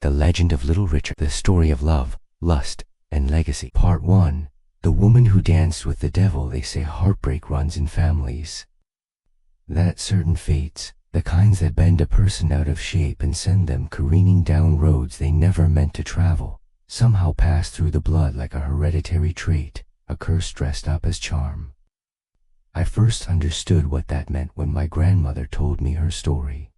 The Legend of Little Richard. The Story of Love, Lust, and Legacy. Part 1. The Woman Who Danced with the Devil. They say heartbreak runs in families. That certain fates, the kinds that bend a person out of shape and send them careening down roads they never meant to travel, somehow pass through the blood like a hereditary trait, a curse dressed up as charm. I first understood what that meant when my grandmother told me her story.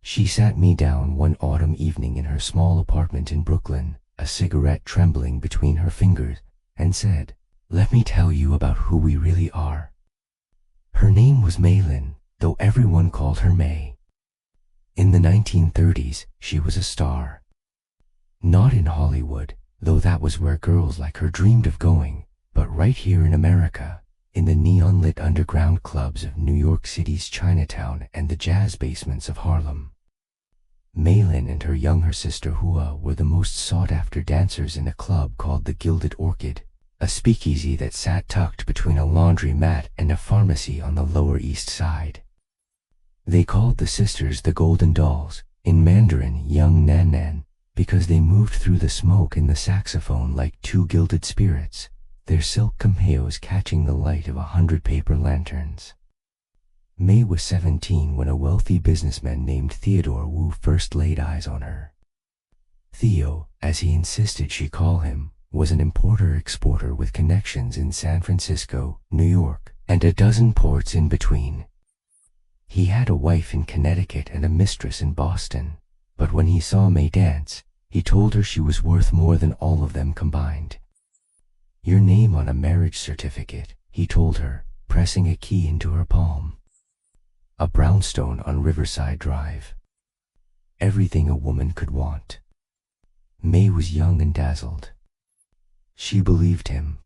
She sat me down one autumn evening in her small apartment in Brooklyn, a cigarette trembling between her fingers, and said, "Let me tell you about who we really are." Her name was Mei-Lin, though everyone called her May. In the 1930s, she was a star. Not in Hollywood, though that was where girls like her dreamed of going, but right here in America, in the neon-lit underground clubs of New York City's Chinatown and the jazz basements of Harlem. Mei-Lin and her younger sister Hua were the most sought-after dancers in a club called the Gilded Orchid, a speakeasy that sat tucked between a laundry mat and a pharmacy on the Lower East Side. They called the sisters the Golden Dolls, in Mandarin Young Nan Nan, because they moved through the smoke and the saxophone like two gilded spirits, their silk cameos catching the light of 100 paper lanterns. May was 17 when a wealthy businessman named Theodore Wu first laid eyes on her. Theo, as he insisted she call him, was an importer-exporter with connections in San Francisco, New York, and a dozen ports in between. He had a wife in Connecticut and a mistress in Boston, but when he saw May dance, he told her she was worth more than all of them combined. "Your name on a marriage certificate," he told her, pressing a key into her palm. A brownstone on Riverside Drive. Everything a woman could want. May was young and dazzled. She believed him.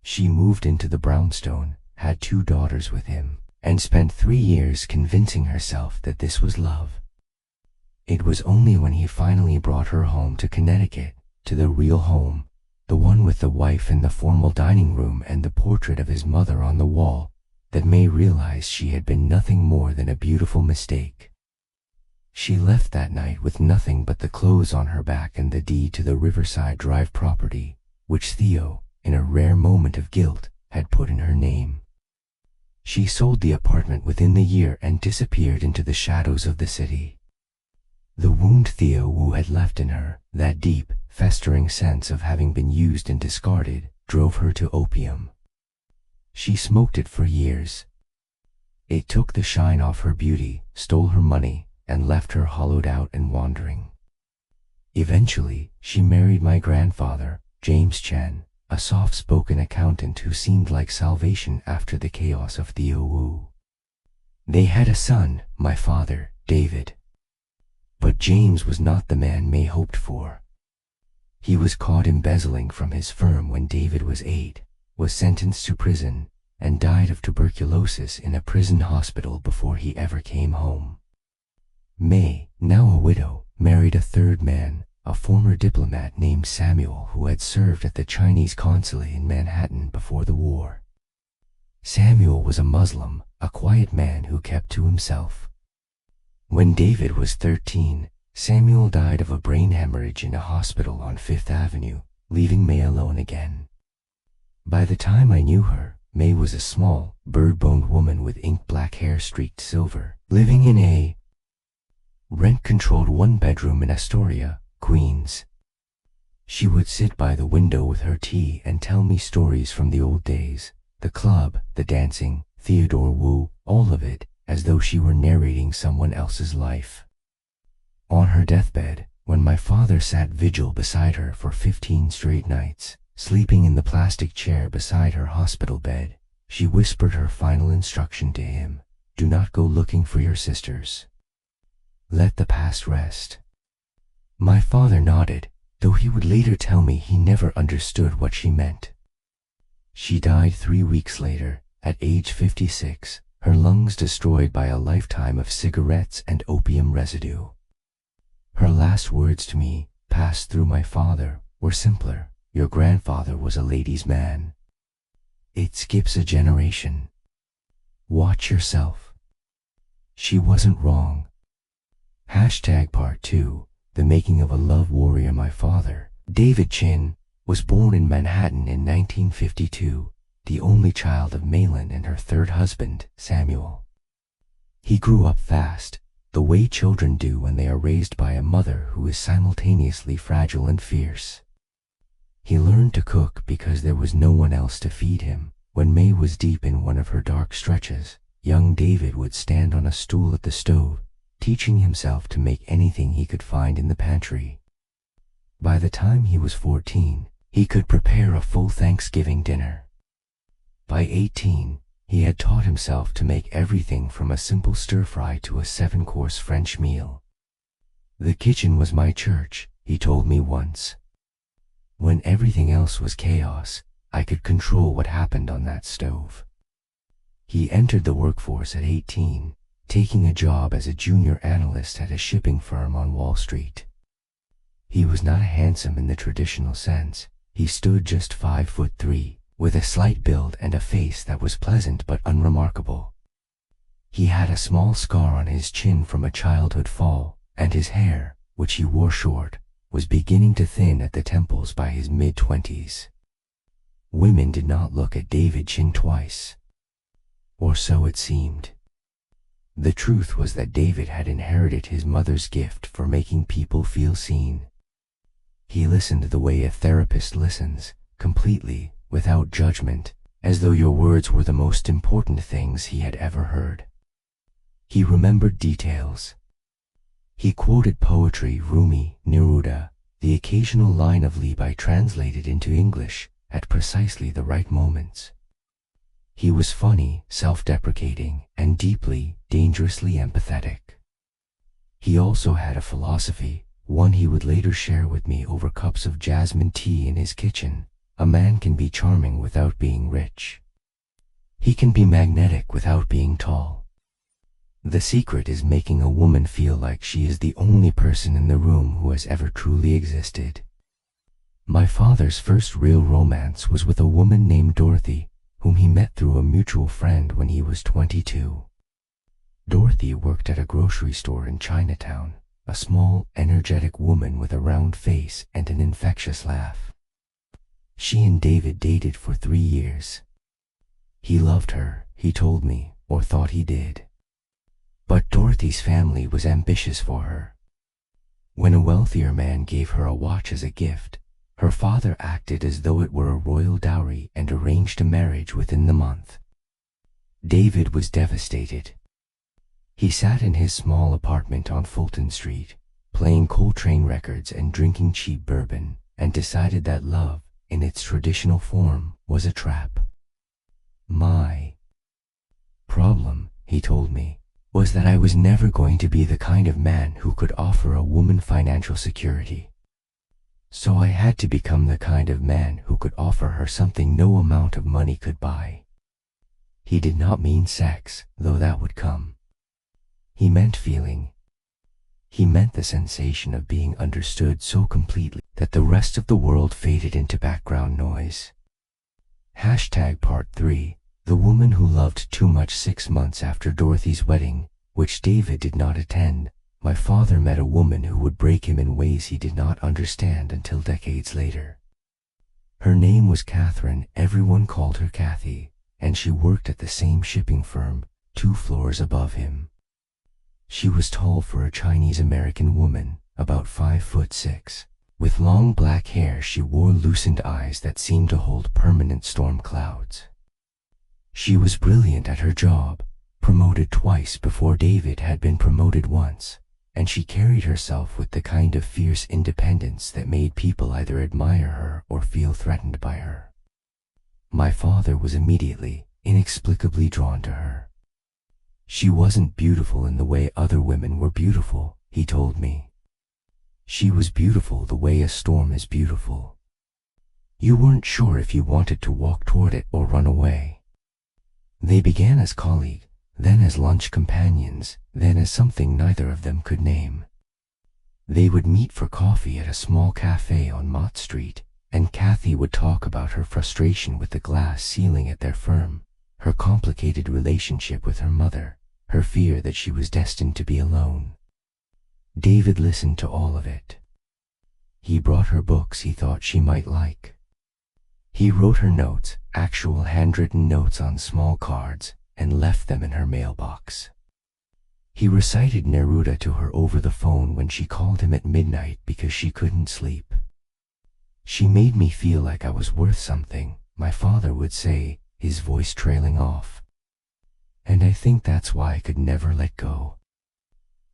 She moved into the brownstone, had 2 daughters with him, and spent 3 years convincing herself that this was love. It was only when he finally brought her home to Connecticut, to the real home, the one with the wife in the formal dining room and the portrait of his mother on the wall, that May realized she had been nothing more than a beautiful mistake. She left that night with nothing but the clothes on her back and the deed to the Riverside Drive property, which Theo, in a rare moment of guilt, had put in her name. She sold the apartment within the year and disappeared into the shadows of the city. The wound Theo Wu had left in her, that deep, festering sense of having been used and discarded, drove her to opium. She smoked it for years. It took the shine off her beauty, stole her money, and left her hollowed out and wandering. Eventually, she married my grandfather, James Chen, a soft-spoken accountant who seemed like salvation after the chaos of Theo Wu. They had a son, my father, David. But James was not the man May hoped for. He was caught embezzling from his firm when David was 8, was sentenced to prison, and died of tuberculosis in a prison hospital before he ever came home. May, now a widow, married a 3rd man, a former diplomat named Samuel who had served at the Chinese consulate in Manhattan before the war. Samuel was a Muslim, a quiet man who kept to himself. When David was 13, Samuel died of a brain hemorrhage in a hospital on 5th Avenue, leaving May alone again. By the time I knew her, May was a small, bird-boned woman with ink-black hair streaked silver, living in a rent-controlled 1-bedroom in Astoria, Queens. She would sit by the window with her tea and tell me stories from the old days, the club, the dancing, Theodore Wu, all of it, as though she were narrating someone else's life. On her deathbed, when my father sat vigil beside her for 15 straight nights, sleeping in the plastic chair beside her hospital bed, she whispered her final instruction to him: "Do not go looking for your sisters. Let the past rest." My father nodded, though he would later tell me he never understood what she meant. She died 3 weeks later, at age 56, her lungs destroyed by a lifetime of cigarettes and opium residue. Her last words to me, passed through my father, were simpler: "Your grandfather was a ladies' man. It skips a generation. Watch yourself." She wasn't wrong. Part 2. the making of a love warrior. My father, David Chin, was born in Manhattan in 1952, the only child of Mei-Lin and her third husband, Samuel. He grew up fast, the way children do when they are raised by a mother who is simultaneously fragile and fierce. He learned to cook because there was no one else to feed him. When May was deep in one of her dark stretches, young David would stand on a stool at the stove, teaching himself to make anything he could find in the pantry. By the time he was 14, he could prepare a full Thanksgiving dinner. By 18, he had taught himself to make everything from a simple stir-fry to a 7-course French meal. The kitchen was my church, he told me once. When everything else was chaos, I could control what happened on that stove. He entered the workforce at 18, taking a job as a junior analyst at a shipping firm on Wall Street. He was not handsome in the traditional sense. He stood just 5'3", with a slight build and a face that was pleasant but unremarkable. He had a small scar on his chin from a childhood fall, and his hair, which he wore short, was beginning to thin at the temples by his mid-20s. Women did not look at David Chin twice. Or so it seemed. The truth was that David had inherited his mother's gift for making people feel seen. He listened the way a therapist listens, completely, without judgment, as though your words were the most important things he had ever heard. He remembered details. He quoted poetry, Rumi, Neruda, the occasional line of Levi translated into English, at precisely the right moments. He was funny, self-deprecating, and deeply, dangerously empathetic. He also had a philosophy, one he would later share with me over cups of jasmine tea in his kitchen. A man can be charming without being rich. He can be magnetic without being tall. The secret is making a woman feel like she is the only person in the room who has ever truly existed. My father's first real romance was with a woman named Dorothy, whom he met through a mutual friend when he was 22. Dorothy worked at a grocery store in Chinatown, a small, energetic woman with a round face and an infectious laugh. She and David dated for 3 years. He loved her, he told me, or thought he did. But Dorothy's family was ambitious for her. When a wealthier man gave her a watch as a gift, her father acted as though it were a royal dowry and arranged a marriage within the month. David was devastated. He sat in his small apartment on Fulton Street, playing Coltrane records and drinking cheap bourbon, and decided that love, in its traditional form, was a trap. My problem, he told me, was that I was never going to be the kind of man who could offer a woman financial security. So I had to become the kind of man who could offer her something no amount of money could buy. He did not mean sex, though that would come. He meant feeling. He meant the sensation of being understood so completely that the rest of the world faded into background noise. Part 3, the woman who loved too much. 6 months after Dorothy's wedding, which David did not attend, my father met a woman who would break him in ways he did not understand until decades later. Her name was Catherine, everyone called her Kathy, and she worked at the same shipping firm, 2 floors above him. She was tall for a Chinese-American woman, about 5'6". With long black hair, she wore lucent eyes that seemed to hold permanent storm clouds. She was brilliant at her job, promoted twice before David had been promoted once, and she carried herself with the kind of fierce independence that made people either admire her or feel threatened by her. My father was immediately, inexplicably drawn to her. She wasn't beautiful in the way other women were beautiful, he told me. She was beautiful the way a storm is beautiful. You weren't sure if you wanted to walk toward it or run away. They began as colleagues, then as lunch companions, then as something neither of them could name. They would meet for coffee at a small cafe on Mott Street, and Kathy would talk about her frustration with the glass ceiling at their firm, her complicated relationship with her mother, her fear that she was destined to be alone. David listened to all of it. He brought her books he thought she might like. He wrote her notes, actual handwritten notes on small cards, and left them in her mailbox. He recited Neruda to her over the phone when she called him at midnight because she couldn't sleep. She made me feel like I was worth something, my father would say, his voice trailing off. And I think that's why I could never let go.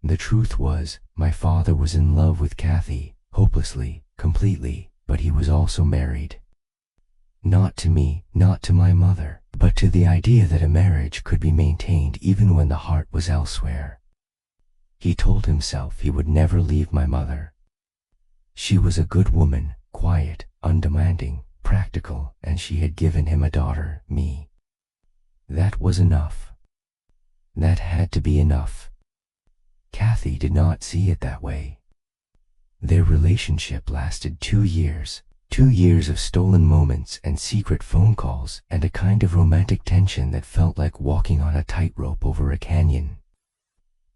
The truth was, my father was in love with Kathy, hopelessly, completely, but he was also married. Not to me, not to my mother, but to the idea that a marriage could be maintained even when the heart was elsewhere. He told himself he would never leave my mother. She was a good woman, quiet, undemanding, practical, and she had given him a daughter, me. That was enough. That had to be enough. Kathy did not see it that way. Their relationship lasted 2 years. 2 years of stolen moments and secret phone calls and a kind of romantic tension that felt like walking on a tightrope over a canyon.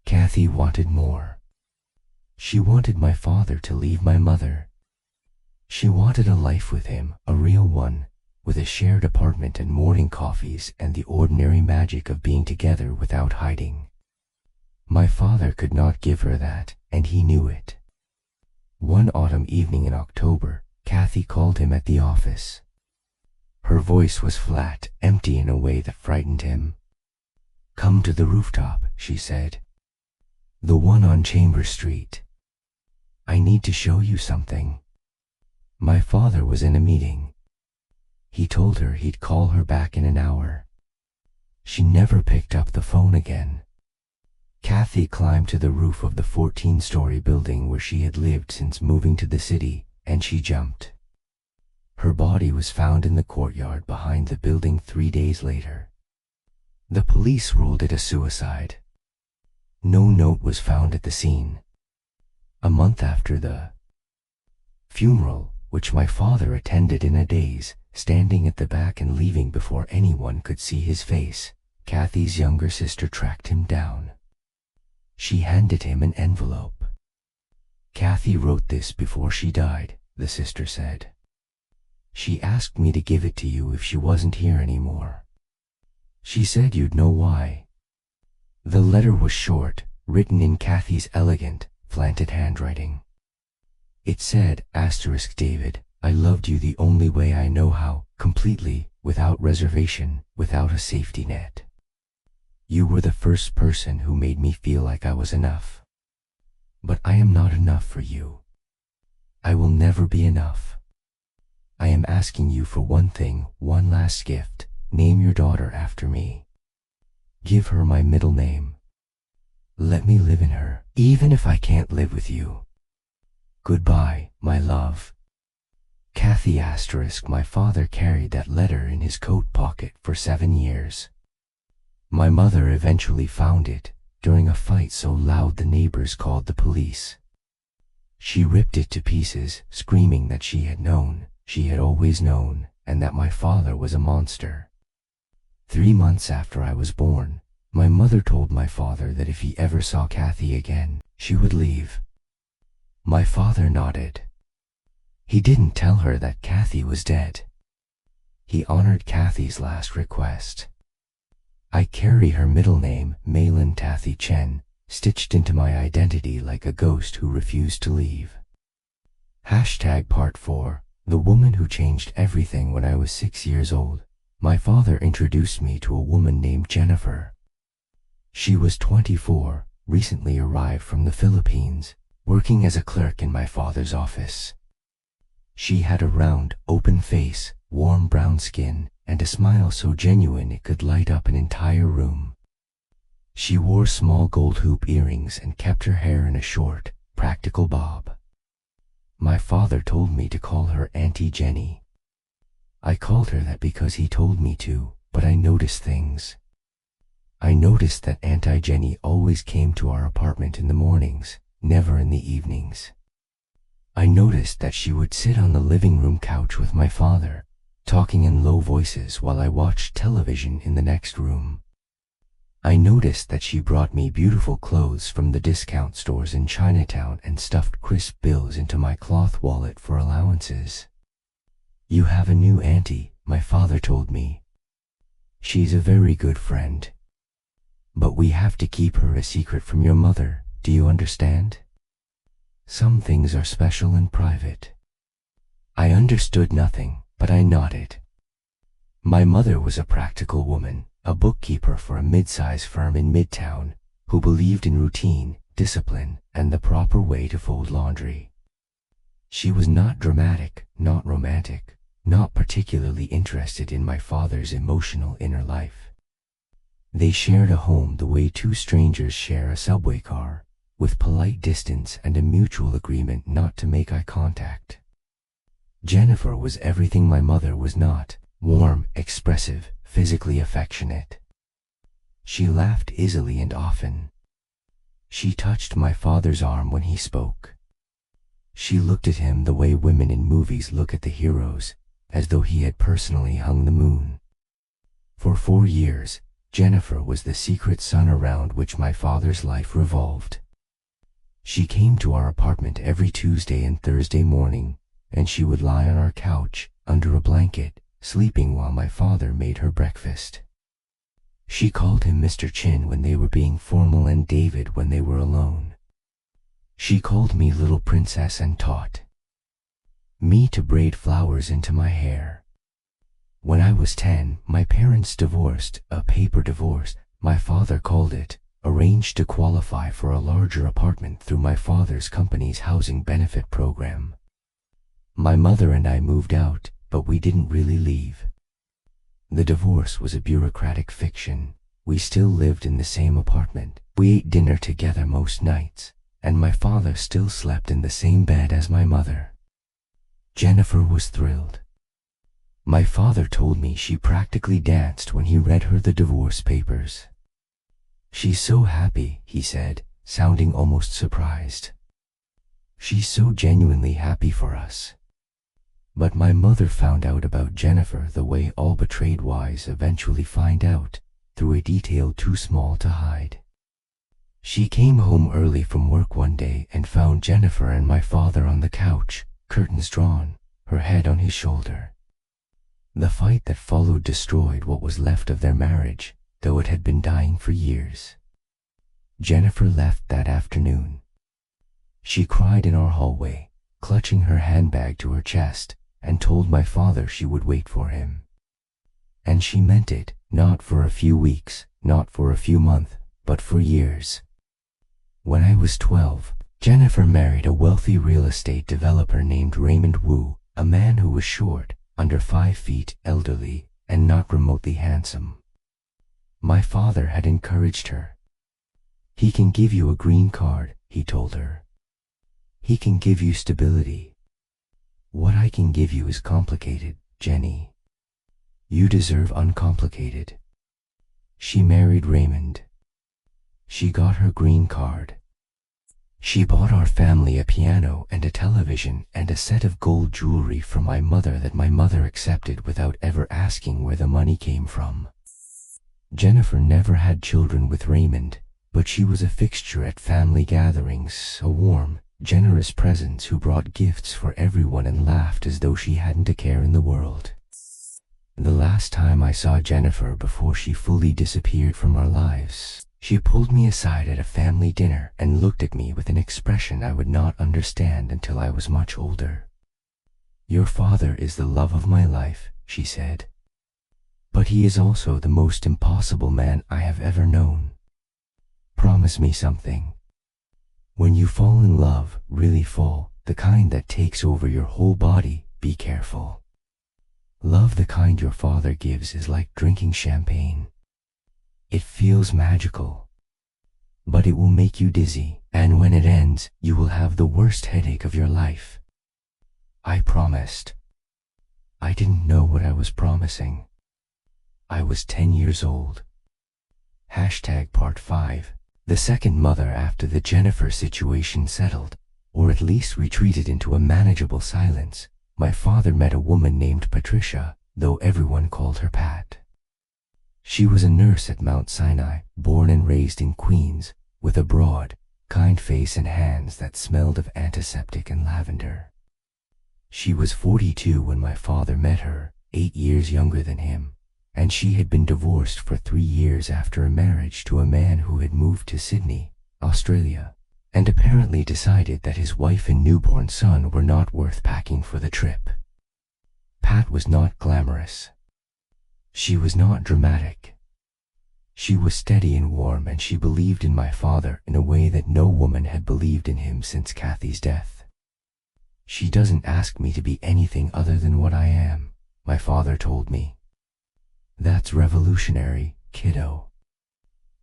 Kathy wanted more. She wanted my father to leave my mother. She wanted a life with him, a real one, with a shared apartment and morning coffees and the ordinary magic of being together without hiding. My father could not give her that, and he knew it. One autumn evening in October, Kathy called him at the office. Her voice was flat, empty in a way that frightened him. "Come to the rooftop," she said. "The one on Chambers Street. I need to show you something." My father was in a meeting. He told her he'd call her back in an hour. She never picked up the phone again. Kathy climbed to the roof of the 14-story building where she had lived since moving to the city, and she jumped. Her body was found in the courtyard behind the building 3 days later. The police ruled it a suicide. No note was found at the scene. A month after the funeral, which my father attended in a daze, standing at the back and leaving before anyone could see his face, Kathy's younger sister tracked him down. She handed him an envelope. "Kathy wrote this before she died," the sister said. "She asked me to give it to you if she wasn't here anymore. She said you'd know why." The letter was short, written in Kathy's elegant, flanted handwriting. It said, "David, I loved you the only way I know how, completely, without reservation, without a safety net. You were the first person who made me feel like I was enough. But I am not enough for you. I will never be enough. I am asking you for one thing, one last gift. Name your daughter after me. Give her my middle name. Let me live in her, even if I can't live with you. Goodbye, my love." Kathy *. My father carried that letter in his coat pocket for 7 years. My mother eventually found it, during a fight so loud the neighbors called the police. She ripped it to pieces, screaming that she had always known, and that my father was a monster. 3 months after I was born, my mother told my father that if he ever saw Kathy again, she would leave. My father nodded. He didn't tell her that Kathy was dead. He honored Kathy's last request. I carry her middle name, Mei-Lin Tathy Chen, stitched into my identity like a ghost who refused to leave. Part 4. The woman who changed everything. When I was 6 years old, my father introduced me to a woman named Jennifer. She was 24, recently arrived from the Philippines, working as a clerk in my father's office. She had a round, open face, warm brown skin, and a smile so genuine it could light up an entire room. She wore small gold hoop earrings and kept her hair in a short, practical bob. My father told me to call her Auntie Jenny. I called her that because he told me to, but I noticed things. I noticed that Auntie Jenny always came to our apartment in the mornings, never in the evenings. I noticed that she would sit on the living room couch with my father, talking in low voices while I watched television in the next room. I noticed that she brought me beautiful clothes from the discount stores in Chinatown and stuffed crisp bills into my cloth wallet for allowances. "You have a new auntie," my father told me. "She's a very good friend. But we have to keep her a secret from your mother, do you understand? Some things are special and private." I understood nothing, but I nodded. My mother was a practical woman, a bookkeeper for a mid-size firm in Midtown, who believed in routine, discipline, and the proper way to fold laundry. She was not dramatic, not romantic, not particularly interested in my father's emotional inner life. They shared a home the way two strangers share a subway car, with polite distance and a mutual agreement not to make eye contact. Jennifer was everything my mother was not: warm, expressive, physically affectionate. She laughed easily and often. She touched my father's arm when he spoke. She looked at him the way women in movies look at the heroes, as though he had personally hung the moon. For 4 years, Jennifer was the secret sun around which my father's life revolved. She came to our apartment every Tuesday and Thursday morning, and she would lie on our couch, under a blanket, sleeping while my father made her breakfast. She called him Mr. Chin when they were being formal and David when they were alone. She called me little princess and taught me to braid flowers into my hair. When I was 10, my parents divorced, a paper divorce, my father called it, arranged to qualify for a larger apartment through my father's company's housing benefit program. My mother and I moved out, but we didn't really leave. The divorce was a bureaucratic fiction. We still lived in the same apartment. We ate dinner together most nights, and my father still slept in the same bed as my mother. Jennifer was thrilled. My father told me she practically danced when he read her the divorce papers. "She's so happy," he said, sounding almost surprised. "She's so genuinely happy for us." But my mother found out about Jennifer the way all betrayed wives eventually find out, through a detail too small to hide. She came home early from work one day and found Jennifer and my father on the couch, curtains drawn, her head on his shoulder. The fight that followed destroyed what was left of their marriage, though it had been dying for years. Jennifer left that afternoon. She cried in our hallway, clutching her handbag to her chest, and told my father she would wait for him. And she meant it, not for a few weeks, not for a few months, but for years. When I was 12, Jennifer married a wealthy real estate developer named Raymond Wu, a man who was short, under 5 feet, elderly, and not remotely handsome. My father had encouraged her. "He can give you a green card," he told her. "He can give you stability. What I can give you is complicated, Jenny. You deserve uncomplicated." She married Raymond. She got her green card. She bought our family a piano and a television and a set of gold jewelry for my mother that my mother accepted without ever asking where the money came from. Jennifer never had children with Raymond, but she was a fixture at family gatherings, a warm, generous presence who brought gifts for everyone and laughed as though she hadn't a care in the world. The last time I saw Jennifer before she fully disappeared from our lives, she pulled me aside at a family dinner and looked at me with an expression I would not understand until I was much older. "Your father is the love of my life," she said. "But he is also the most impossible man I have ever known. Promise me something. When you fall in love, really fall, the kind that takes over your whole body, be careful. Love the kind your father gives is like drinking champagne. It feels magical, but it will make you dizzy, and when it ends, you will have the worst headache of your life." I promised. I didn't know what I was promising. I was 10 years old. Part 5. The second mother after the Jennifer situation settled, or at least retreated into a manageable silence, my father met a woman named Patricia, though everyone called her Pat. She was a nurse at Mount Sinai, born and raised in Queens, with a broad, kind face and hands that smelled of antiseptic and lavender. She was 42 when my father met her, 8 years younger than him, and she had been divorced for 3 years after a marriage to a man who had moved to Sydney, Australia, and apparently decided that his wife and newborn son were not worth packing for the trip. Pat was not glamorous. She was not dramatic. She was steady and warm, and she believed in my father in a way that no woman had believed in him since Kathy's death. She doesn't ask me to be anything other than what I am, my father told me. That's revolutionary, kiddo.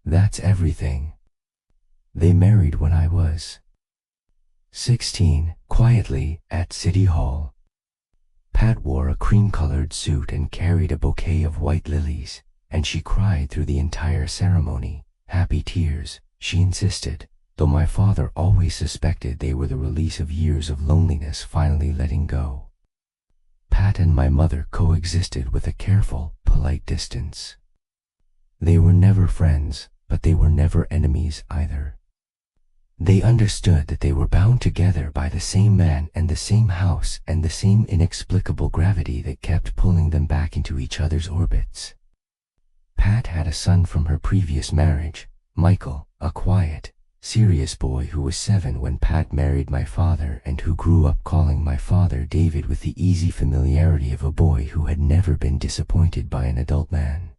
That's everything. They married when I was 16, quietly, at City Hall. Pat wore a cream-colored suit and carried a bouquet of white lilies, and she cried through the entire ceremony, happy tears, she insisted, though my father always suspected they were the release of years of loneliness finally letting go. Pat and my mother coexisted with a careful, polite distance. They were never friends, but they were never enemies either. They understood that they were bound together by the same man and the same house and the same inexplicable gravity that kept pulling them back into each other's orbits. Pat had a son from her previous marriage, Michael, a quiet, serious boy who was 7 when Pat married my father and who grew up calling my father David with the easy familiarity of a boy who had never been disappointed by an adult man.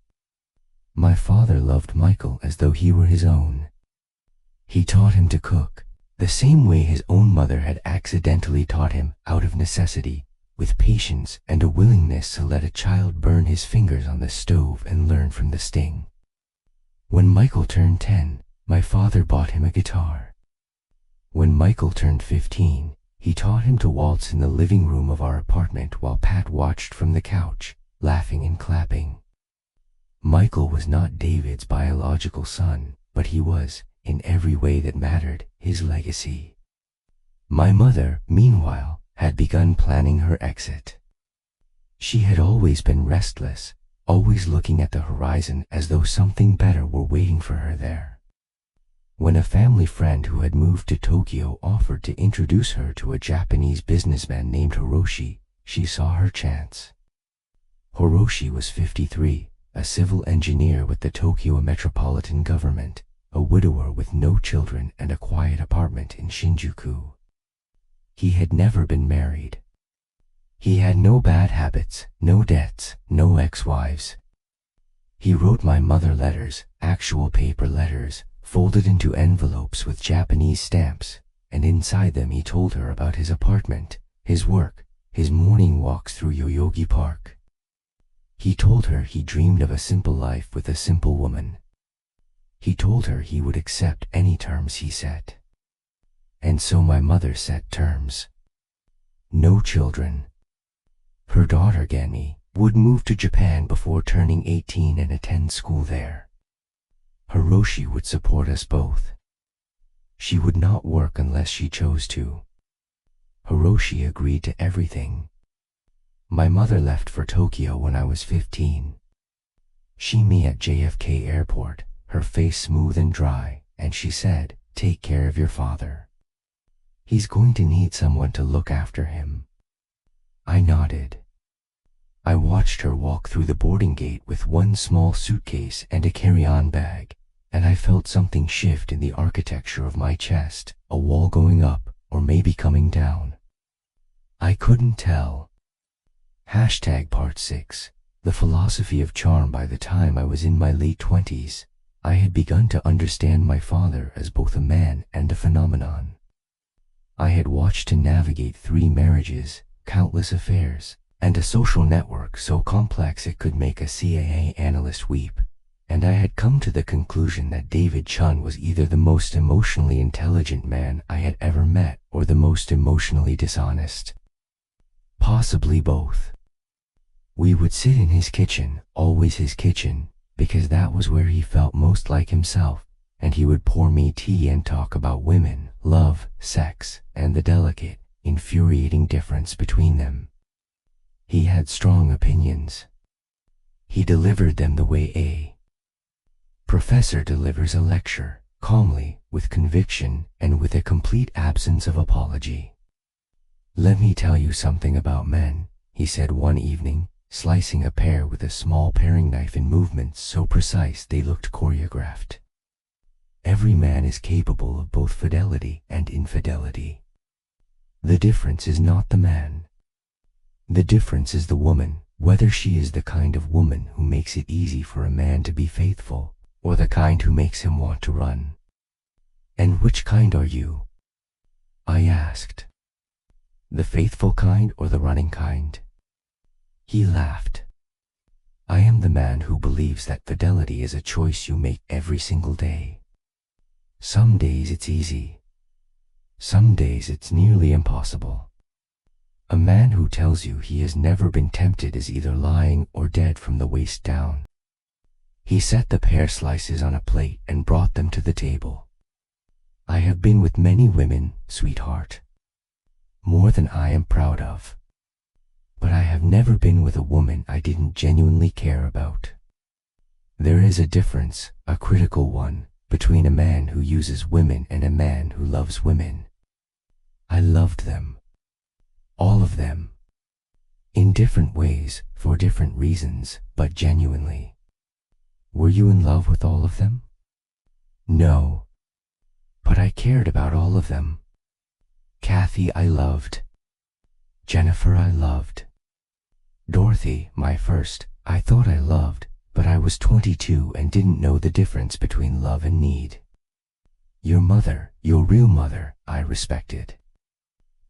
My father loved Michael as though he were his own. He taught him to cook, the same way his own mother had accidentally taught him, out of necessity, with patience and a willingness to let a child burn his fingers on the stove and learn from the sting. When Michael turned 10, my father bought him a guitar. When Michael turned 15, he taught him to waltz in the living room of our apartment while Pat watched from the couch, laughing and clapping. Michael was not David's biological son, but he was, in every way that mattered, his legacy. My mother, meanwhile, had begun planning her exit. She had always been restless, always looking at the horizon as though something better were waiting for her there. When a family friend who had moved to Tokyo offered to introduce her to a Japanese businessman named Hiroshi, she saw her chance. Hiroshi was 53, a civil engineer with the Tokyo Metropolitan Government, a widower with no children and a quiet apartment in Shinjuku. He had never been married. He had no bad habits, no debts, no ex-wives. He wrote my mother letters, actual paper letters, folded into envelopes with Japanese stamps, and inside them he told her about his apartment, his work, his morning walks through Yoyogi Park. He told her he dreamed of a simple life with a simple woman. He told her he would accept any terms he set. And so my mother set terms. No children. Her daughter, Genmi, would move to Japan before turning 18 and attend school there. Hiroshi would support us both. She would not work unless she chose to. Hiroshi agreed to everything. My mother left for Tokyo when I was 15. She met me at JFK Airport, her face smooth and dry, and she said, "Take care of your father. He's going to need someone to look after him." I nodded. I watched her walk through the boarding gate with one small suitcase and a carry-on bag, and I felt something shift in the architecture of my chest, a wall going up, or maybe coming down. I couldn't tell. Part 6. The philosophy of charm. By the time I was in my late 20s, I had begun to understand my father as both a man and a phenomenon. I had watched him navigate 3 marriages, countless affairs, and a social network so complex it could make a CIA analyst weep, and I had come to the conclusion that David Chun was either the most emotionally intelligent man I had ever met or the most emotionally dishonest. Possibly both. We would sit in his kitchen, always his kitchen, because that was where he felt most like himself, and he would pour me tea and talk about women, love, sex, and the delicate, infuriating difference between them. He had strong opinions. He delivered them the way a professor delivers a lecture, calmly, with conviction, and with a complete absence of apology. "Let me tell you something about men," he said one evening, slicing a pear with a small paring knife in movements so precise they looked choreographed. "Every man is capable of both fidelity and infidelity. The difference is not the man. The difference is the woman, whether she is the kind of woman who makes it easy for a man to be faithful, or the kind who makes him want to run." "And which kind are you?" I asked. "The faithful kind or the running kind?" He laughed. "I am the man who believes that fidelity is a choice you make every single day. Some days it's easy. Some days it's nearly impossible. A man who tells you he has never been tempted is either lying or dead from the waist down." He set the pear slices on a plate and brought them to the table. "I have been with many women, sweetheart. More than I am proud of. But I have never been with a woman I didn't genuinely care about. There is a difference, a critical one, between a man who uses women and a man who loves women. I loved them. All of them. In different ways, for different reasons, but genuinely." "Were you in love with all of them?" "No. But I cared about all of them. Kathy I loved. Jennifer I loved. Dorothy, my first, I thought I loved, but I was 22 and didn't know the difference between love and need. Your mother, your real mother, I respected.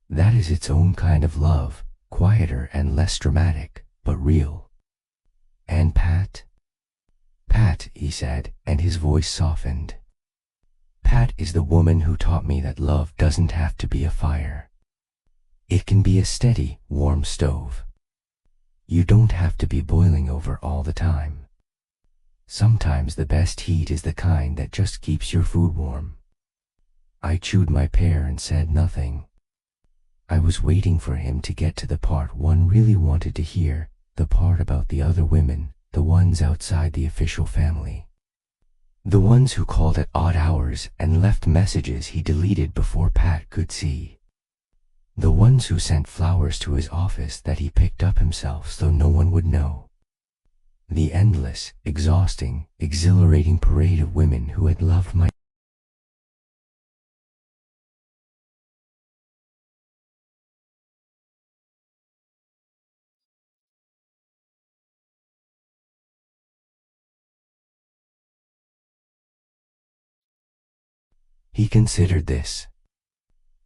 That is its own kind of love, quieter and less dramatic, but real. And Pat?" "Pat," he said, and his voice softened. "Pat is the woman who taught me that love doesn't have to be a fire. It can be a steady, warm stove. You don't have to be boiling over all the time. Sometimes the best heat is the kind that just keeps your food warm." I chewed my pear and said nothing. I was waiting for him to get to the part one really wanted to hear, the part about the other women, the ones outside the official family. The ones who called at odd hours and left messages he deleted before Pat could see. The ones who sent flowers to his office that he picked up himself so no one would know. The endless, exhausting, exhilarating parade of women who had loved my He considered this.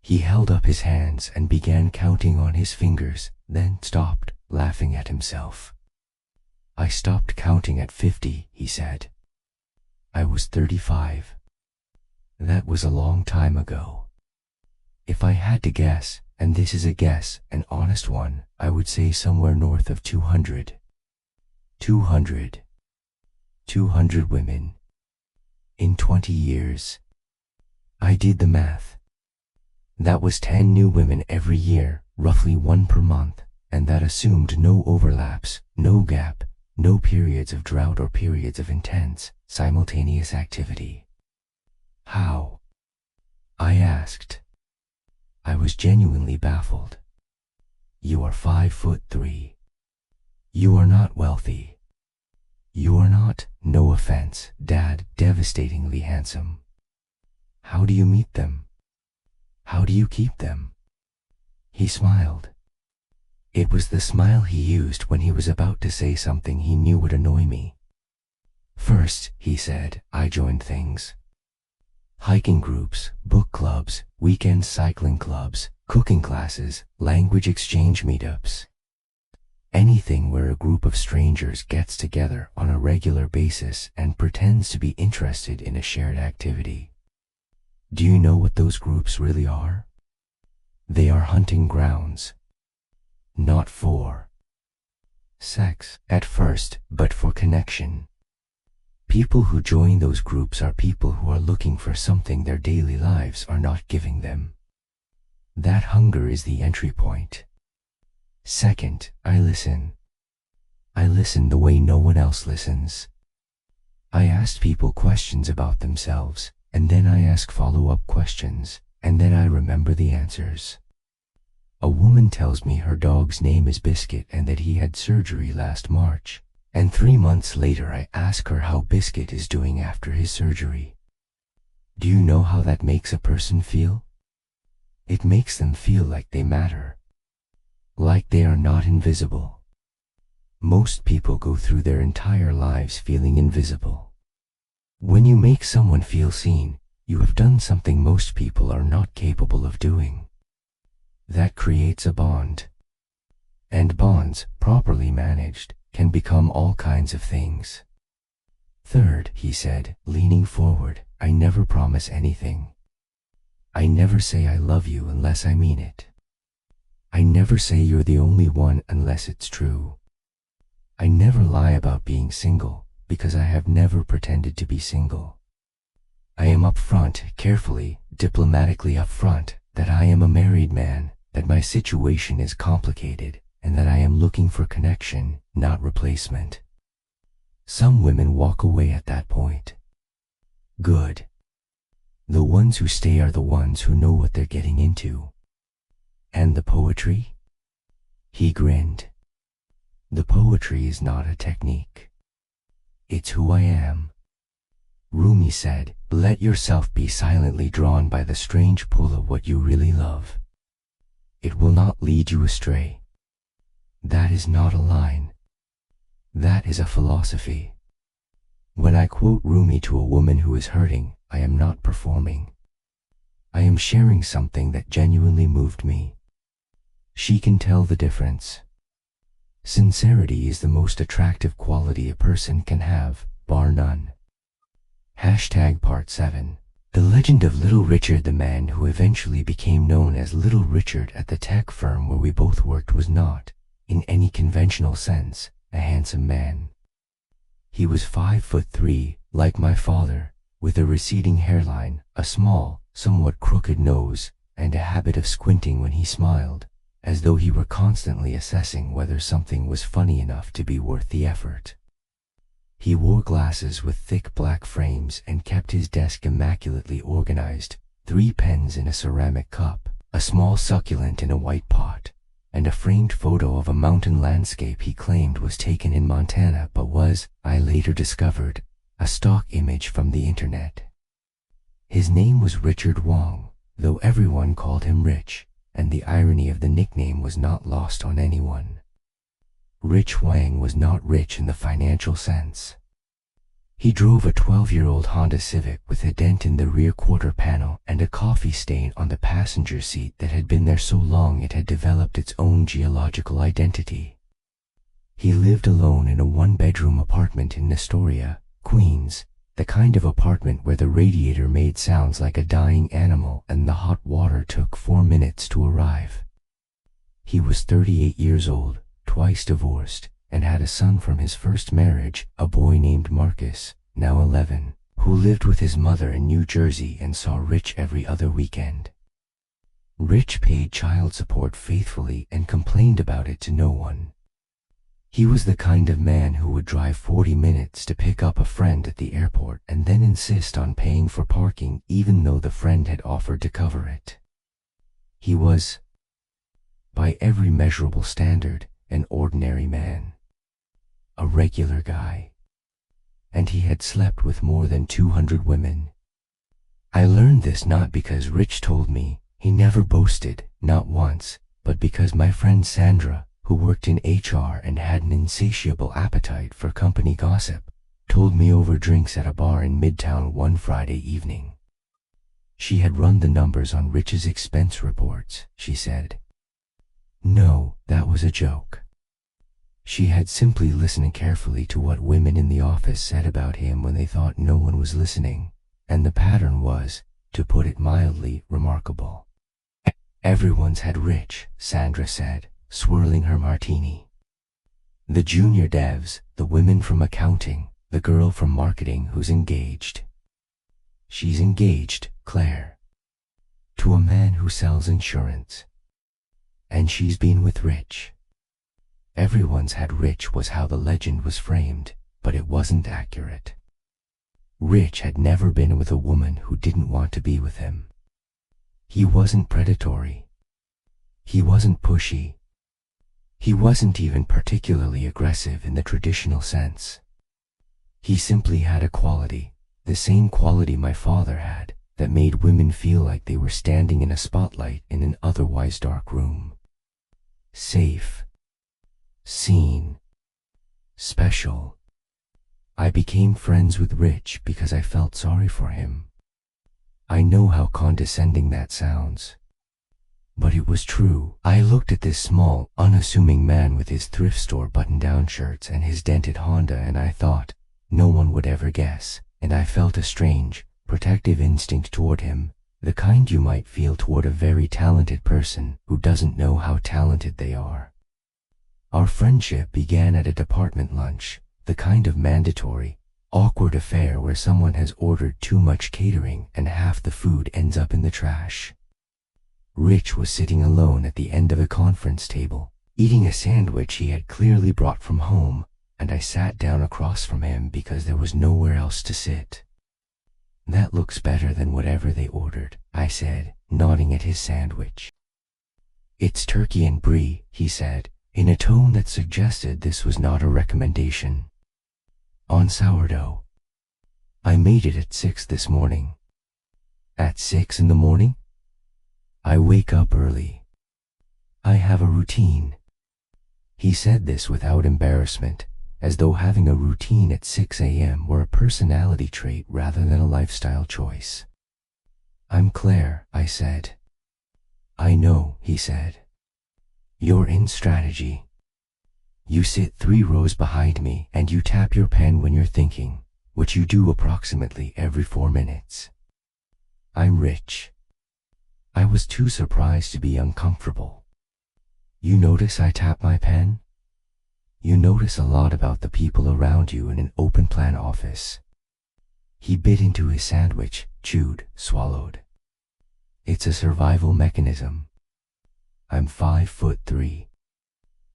He held up his hands and began counting on his fingers, then stopped, laughing at himself. "I stopped counting at 50, he said. "I was 35. That was a long time ago. If I had to guess, and this is a guess, an honest one, I would say somewhere north of 200. 200. 200 women. In 20 years. I did the math. That was 10 new women every year, roughly one per month, and that assumed no overlaps, no gap, no periods of drought or periods of intense, simultaneous activity." "How?" I asked. I was genuinely baffled. "You are 5'3". You are not wealthy. You are not, no offense, Dad, devastatingly handsome. How do you meet them? How do you keep them?" He smiled. It was the smile he used when he was about to say something he knew would annoy me. "First," he said, "I joined things. Hiking groups, book clubs, weekend cycling clubs, cooking classes, language exchange meetups. Anything where a group of strangers gets together on a regular basis and pretends to be interested in a shared activity. Do you know what those groups really are? They are hunting grounds. Not for sex at first, but for connection. People who join those groups are people who are looking for something their daily lives are not giving them. That hunger is the entry point. Second, I listen. I listened the way no one else listens. I asked people questions about themselves, and then I asked follow-up questions, and then I remember the answers. A woman tells me her dog's name is Biscuit and that he had surgery last March, and 3 months later I ask her how Biscuit is doing after his surgery. Do you know how that makes a person feel? It makes them feel like they matter, like they are not invisible. Most people go through their entire lives feeling invisible. When you make someone feel seen, you have done something most people are not capable of doing. That creates a bond. And bonds, properly managed, can become all kinds of things. Third, he said, leaning forward, I never promise anything. I never say I love you unless I mean it. I never say you're the only one unless it's true. I never lie about being single, because I have never pretended to be single. I am upfront, carefully, diplomatically upfront, that I am a married man, that my situation is complicated, and that I am looking for connection, not replacement. Some women walk away at that point. Good. The ones who stay are the ones who know what they're getting into. And the poetry? He grinned. The poetry is not a technique. It's who I am. Rumi said, let yourself be silently drawn by the strange pull of what you really love. It will not lead you astray. That is not a line. That is a philosophy. When I quote Rumi to a woman who is hurting, I am not performing. I am sharing something that genuinely moved me. She can tell the difference. Sincerity is the most attractive quality a person can have, bar none. Part 7. The legend of Little Richard, the man who eventually became known as Little Richard at the tech firm where we both worked, was not, in any conventional sense, a handsome man. He was 5'3", like my father, with a receding hairline, a small, somewhat crooked nose, and a habit of squinting when he smiled, as though he were constantly assessing whether something was funny enough to be worth the effort. He wore glasses with thick black frames and kept his desk immaculately organized, 3 pens in a ceramic cup, a small succulent in a white pot, and a framed photo of a mountain landscape he claimed was taken in Montana but was, I later discovered, a stock image from the internet. His name was Richard Wong, though everyone called him Rich, and the irony of the nickname was not lost on anyone. Rich Wang was not rich in the financial sense. He drove a 12-year-old Honda Civic with a dent in the rear quarter panel and a coffee stain on the passenger seat that had been there so long it had developed its own geological identity. He lived alone in a 1-bedroom apartment in Astoria, Queens, the kind of apartment where the radiator made sounds like a dying animal and the hot water took 4 minutes to arrive. He was 38 years old, twice divorced, and had a son from his first marriage, a boy named Marcus, now 11, who lived with his mother in New Jersey and saw Rich every other weekend. Rich paid child support faithfully and complained about it to no one. He was the kind of man who would drive 40 minutes to pick up a friend at the airport and then insist on paying for parking even though the friend had offered to cover it. He was, by every measurable standard, an ordinary man. A regular guy. And he had slept with more than 200 women. I learned this not because Rich told me. He never boasted, not once, but because my friend Sandra, who worked in HR and had an insatiable appetite for company gossip, told me over drinks at a bar in Midtown one Friday evening. She had run the numbers on Rich's expense reports, she said. No, that was a joke. She had simply listened carefully to what women in the office said about him when they thought no one was listening, and the pattern was, to put it mildly, remarkable. Everyone's had Rich, Sandra said, swirling her martini. The junior devs, the women from accounting, the girl from marketing who's engaged. She's engaged, Claire. To a man who sells insurance. And she's been with Rich. Everyone's had rich was how the legend was framed, but it wasn't accurate. Rich had never been with a woman who didn't want to be with him. He wasn't predatory. He wasn't pushy. He wasn't even particularly aggressive in the traditional sense. He simply had a quality, the same quality my father had, that made women feel like they were standing in a spotlight in an otherwise dark room. Safe. Seen. Special. I became friends with Rich because I felt sorry for him. I know how condescending that sounds. But it was true. I looked at this small, unassuming man with his thrift store button-down shirts and his dented Honda, and I thought, no one would ever guess, and I felt a strange, protective instinct toward him, the kind you might feel toward a very talented person who doesn't know how talented they are. Our friendship began at a department lunch, the kind of mandatory, awkward affair where someone has ordered too much catering and half the food ends up in the trash. Rich was sitting alone at the end of a conference table, eating a sandwich he had clearly brought from home, and I sat down across from him because there was nowhere else to sit. "That looks better than whatever they ordered," I said, nodding at his sandwich. "It's turkey and brie," he said, in a tone that suggested this was not a recommendation. "On sourdough. I made it at 6 this morning." "At 6 in the morning?" "I wake up early. I have a routine." He said this without embarrassment, as though having a routine at 6 a.m. were a personality trait rather than a lifestyle choice. "I'm Claire," I said. "I know," he said. "You're in strategy. You sit 3 rows behind me and you tap your pen when you're thinking, which you do approximately every 4 minutes. I'm Rich." I was too surprised to be uncomfortable. "You notice I tap my pen? You notice a lot about the people around you in an open-plan office." He bit into his sandwich, chewed, swallowed. "It's a survival mechanism. I'm 5'3".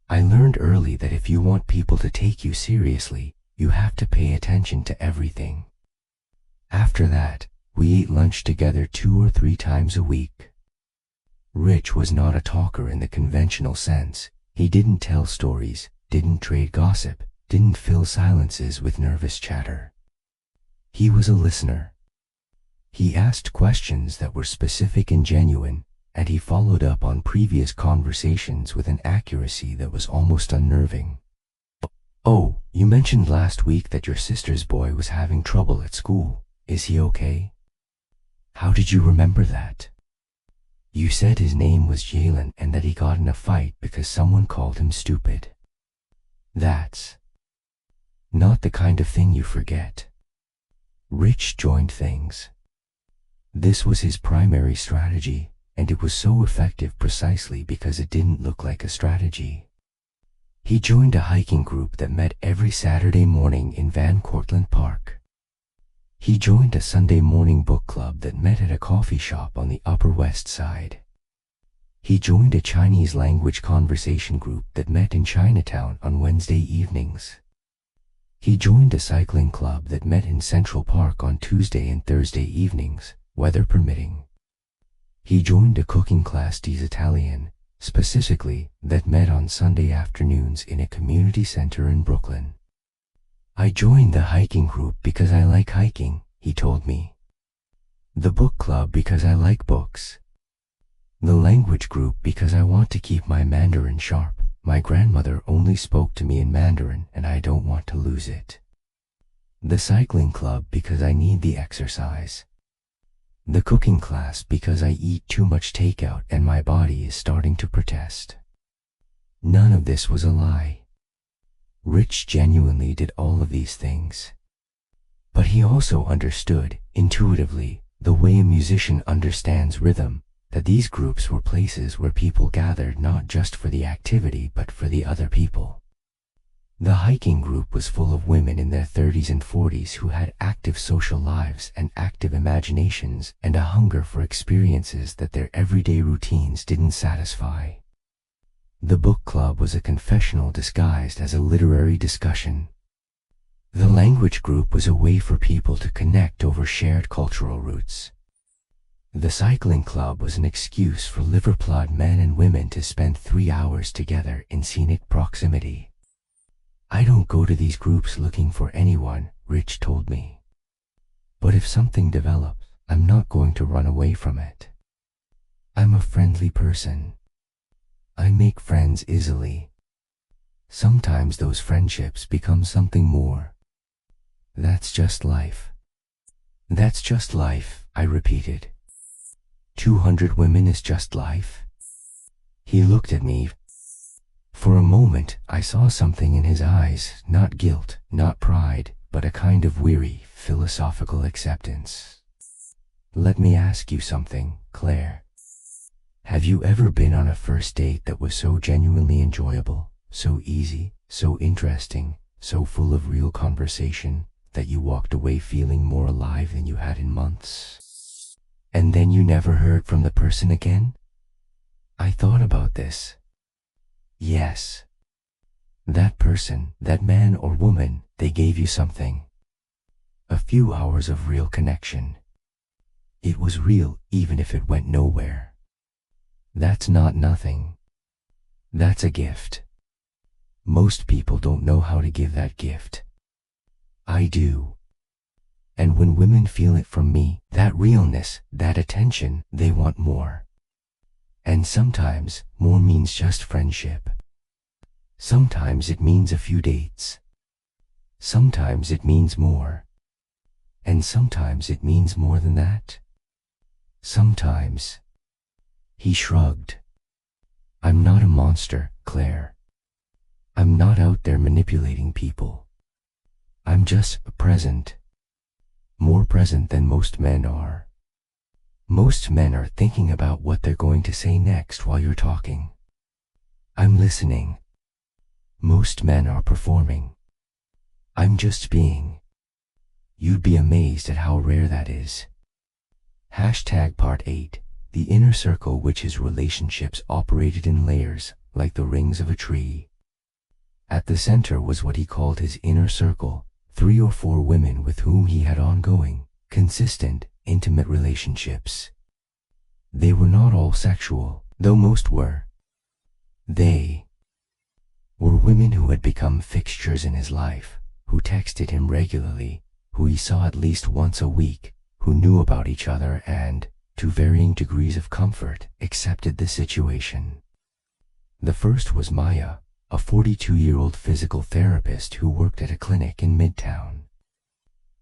I learned early that if you want people to take you seriously, you have to pay attention to everything. After that, we ate lunch together 2 or 3 times a week. Rich was not a talker in the conventional sense. He didn't tell stories, didn't trade gossip, didn't fill silences with nervous chatter. He was a listener. He asked questions that were specific and genuine, and he followed up on previous conversations with an accuracy that was almost unnerving. "Oh, you mentioned last week that your sister's boy was having trouble at school. Is he okay? How did you remember that? You said his name was Mei-Lin and that he got in a fight because someone called him stupid. That's not the kind of thing you forget." Rich joined things. This was his primary strategy, and it was so effective precisely because it didn't look like a strategy. He joined a hiking group that met every Saturday morning in Van Cortlandt Park. He joined a Sunday morning book club that met at a coffee shop on the Upper West Side. He joined a Chinese language conversation group that met in Chinatown on Wednesday evenings. He joined a cycling club that met in Central Park on Tuesday and Thursday evenings, weather permitting. He joined a cooking class d'Italien, specifically, that met on Sunday afternoons in a community center in Brooklyn. "I joined the hiking group because I like hiking," he told me. "The book club because I like books. The language group because I want to keep my Mandarin sharp. My grandmother only spoke to me in Mandarin and I don't want to lose it. The cycling club because I need the exercise. The cooking class because I eat too much takeout and my body is starting to protest." None of this was a lie. Rich genuinely did all of these things. But he also understood, intuitively, the way a musician understands rhythm, that these groups were places where people gathered not just for the activity but for the other people. The hiking group was full of women in their 30s and 40s who had active social lives and active imaginations and a hunger for experiences that their everyday routines didn't satisfy. The book club was a confessional disguised as a literary discussion. The language group was a way for people to connect over shared cultural roots. The cycling club was an excuse for liver-plowed men and women to spend 3 hours together in scenic proximity. I don't go to these groups looking for anyone, Rich told me. But if something develops, I'm not going to run away from it. I'm a friendly person. I make friends easily. Sometimes those friendships become something more. That's just life. That's just life, I repeated. 200 women is just life? He looked at me. For a moment, I saw something in his eyes, not guilt, not pride, but a kind of weary, philosophical acceptance. Let me ask you something, Claire. Have you ever been on a first date that was so genuinely enjoyable, so easy, so interesting, so full of real conversation, that you walked away feeling more alive than you had in months? And then you never heard from the person again? I thought about this. Yes. That person, that man or woman, they gave you something. A few hours of real connection. It was real even if it went nowhere. That's not nothing. That's a gift. Most people don't know how to give that gift. I do. And when women feel it from me, that realness, that attention, they want more. And sometimes, more means just friendship. Sometimes it means a few dates. Sometimes it means more. And sometimes it means more than that. Sometimes. He shrugged. I'm not a monster, Claire. I'm not out there manipulating people. I'm just present. More present than most men are. Most men are thinking about what they're going to say next while you're talking. I'm listening. Most men are performing. I'm just being. You'd be amazed at how rare that is. Part 8. The inner circle, which his relationships operated in layers, like the rings of a tree. At the center was what he called his inner circle, 3 or 4 women with whom he had ongoing, consistent, intimate relationships. They were not all sexual, though most were. They were women who had become fixtures in his life, who texted him regularly, who he saw at least once a week, who knew about each other and, to varying degrees of comfort, accepted the situation. The first was Maya, a 42-year-old physical therapist who worked at a clinic in Midtown.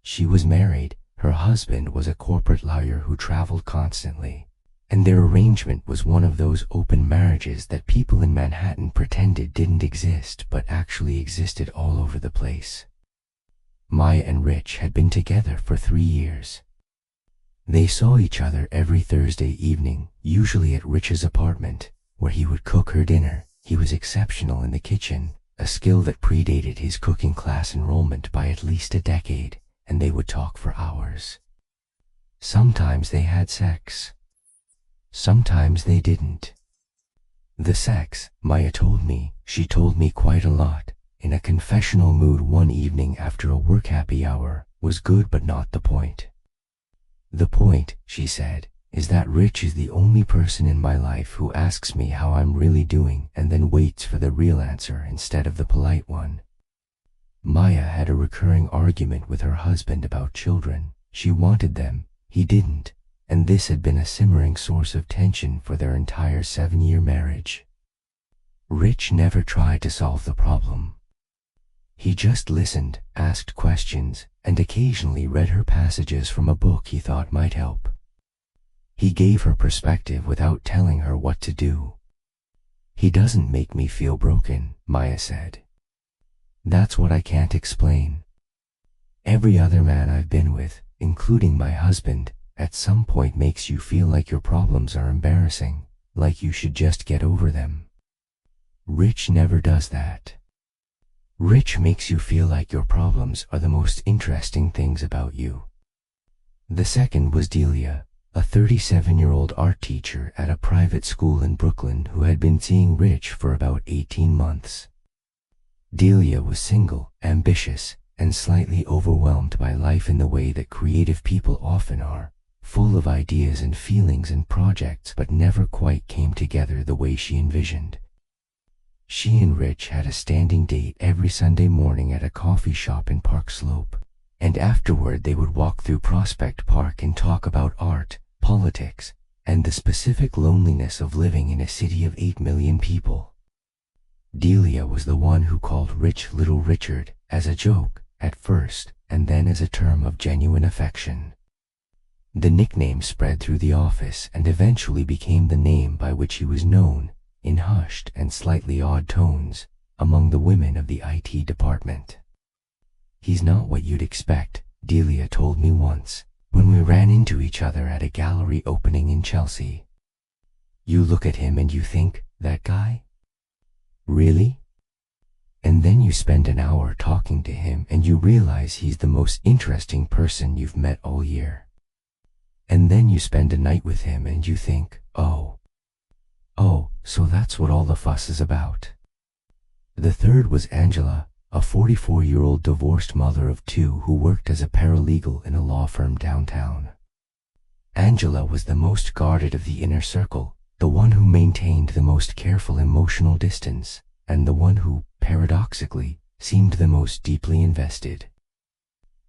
She was married, her husband was a corporate lawyer who traveled constantly, and their arrangement was one of those open marriages that people in Manhattan pretended didn't exist but actually existed all over the place. Maya and Rich had been together for 3 years. They saw each other every Thursday evening, usually at Rich's apartment, where he would cook her dinner. He was exceptional in the kitchen, a skill that predated his cooking class enrollment by at least a decade, and they would talk for hours. Sometimes they had sex. Sometimes they didn't. The sex, Maya told me, she told me quite a lot, in a confessional mood one evening after a work happy hour, was good but not the point. The point, she said, is that Rich is the only person in my life who asks me how I'm really doing and then waits for the real answer instead of the polite one. Maya had a recurring argument with her husband about children. She wanted them, he didn't, and this had been a simmering source of tension for their entire 7-year marriage. Rich never tried to solve the problem. He just listened, asked questions, and occasionally read her passages from a book he thought might help. He gave her perspective without telling her what to do. He doesn't make me feel broken, Maya said. That's what I can't explain. Every other man I've been with, including my husband, at some point makes you feel like your problems are embarrassing, like you should just get over them. Rich never does that. Rich makes you feel like your problems are the most interesting things about you. The second was Delia, a 37-year-old art teacher at a private school in Brooklyn who had been seeing Rich for about 18 months. Delia was single, ambitious, and slightly overwhelmed by life in the way that creative people often are, full of ideas and feelings and projects but never quite came together the way she envisioned. She and Rich had a standing date every Sunday morning at a coffee shop in Park Slope, and afterward they would walk through Prospect Park and talk about art, politics, and the specific loneliness of living in a city of 8 million people. Delia was the one who called Rich Little Richard, as a joke, at first, and then as a term of genuine affection. The nickname spread through the office and eventually became the name by which he was known, in hushed and slightly odd tones, among the women of the IT department. "He's not what you'd expect," Delia told me once, when we ran into each other at a gallery opening in Chelsea. "You look at him and you think, that guy? Really? And then you spend an hour talking to him and you realize he's the most interesting person you've met all year. And then you spend a night with him and you think, oh, so that's what all the fuss is about." The third was Angela, a 44-year-old divorced mother of 2 who worked as a paralegal in a law firm downtown. Angela was the most guarded of the inner circle, the one who maintained the most careful emotional distance, and the one who, paradoxically, seemed the most deeply invested.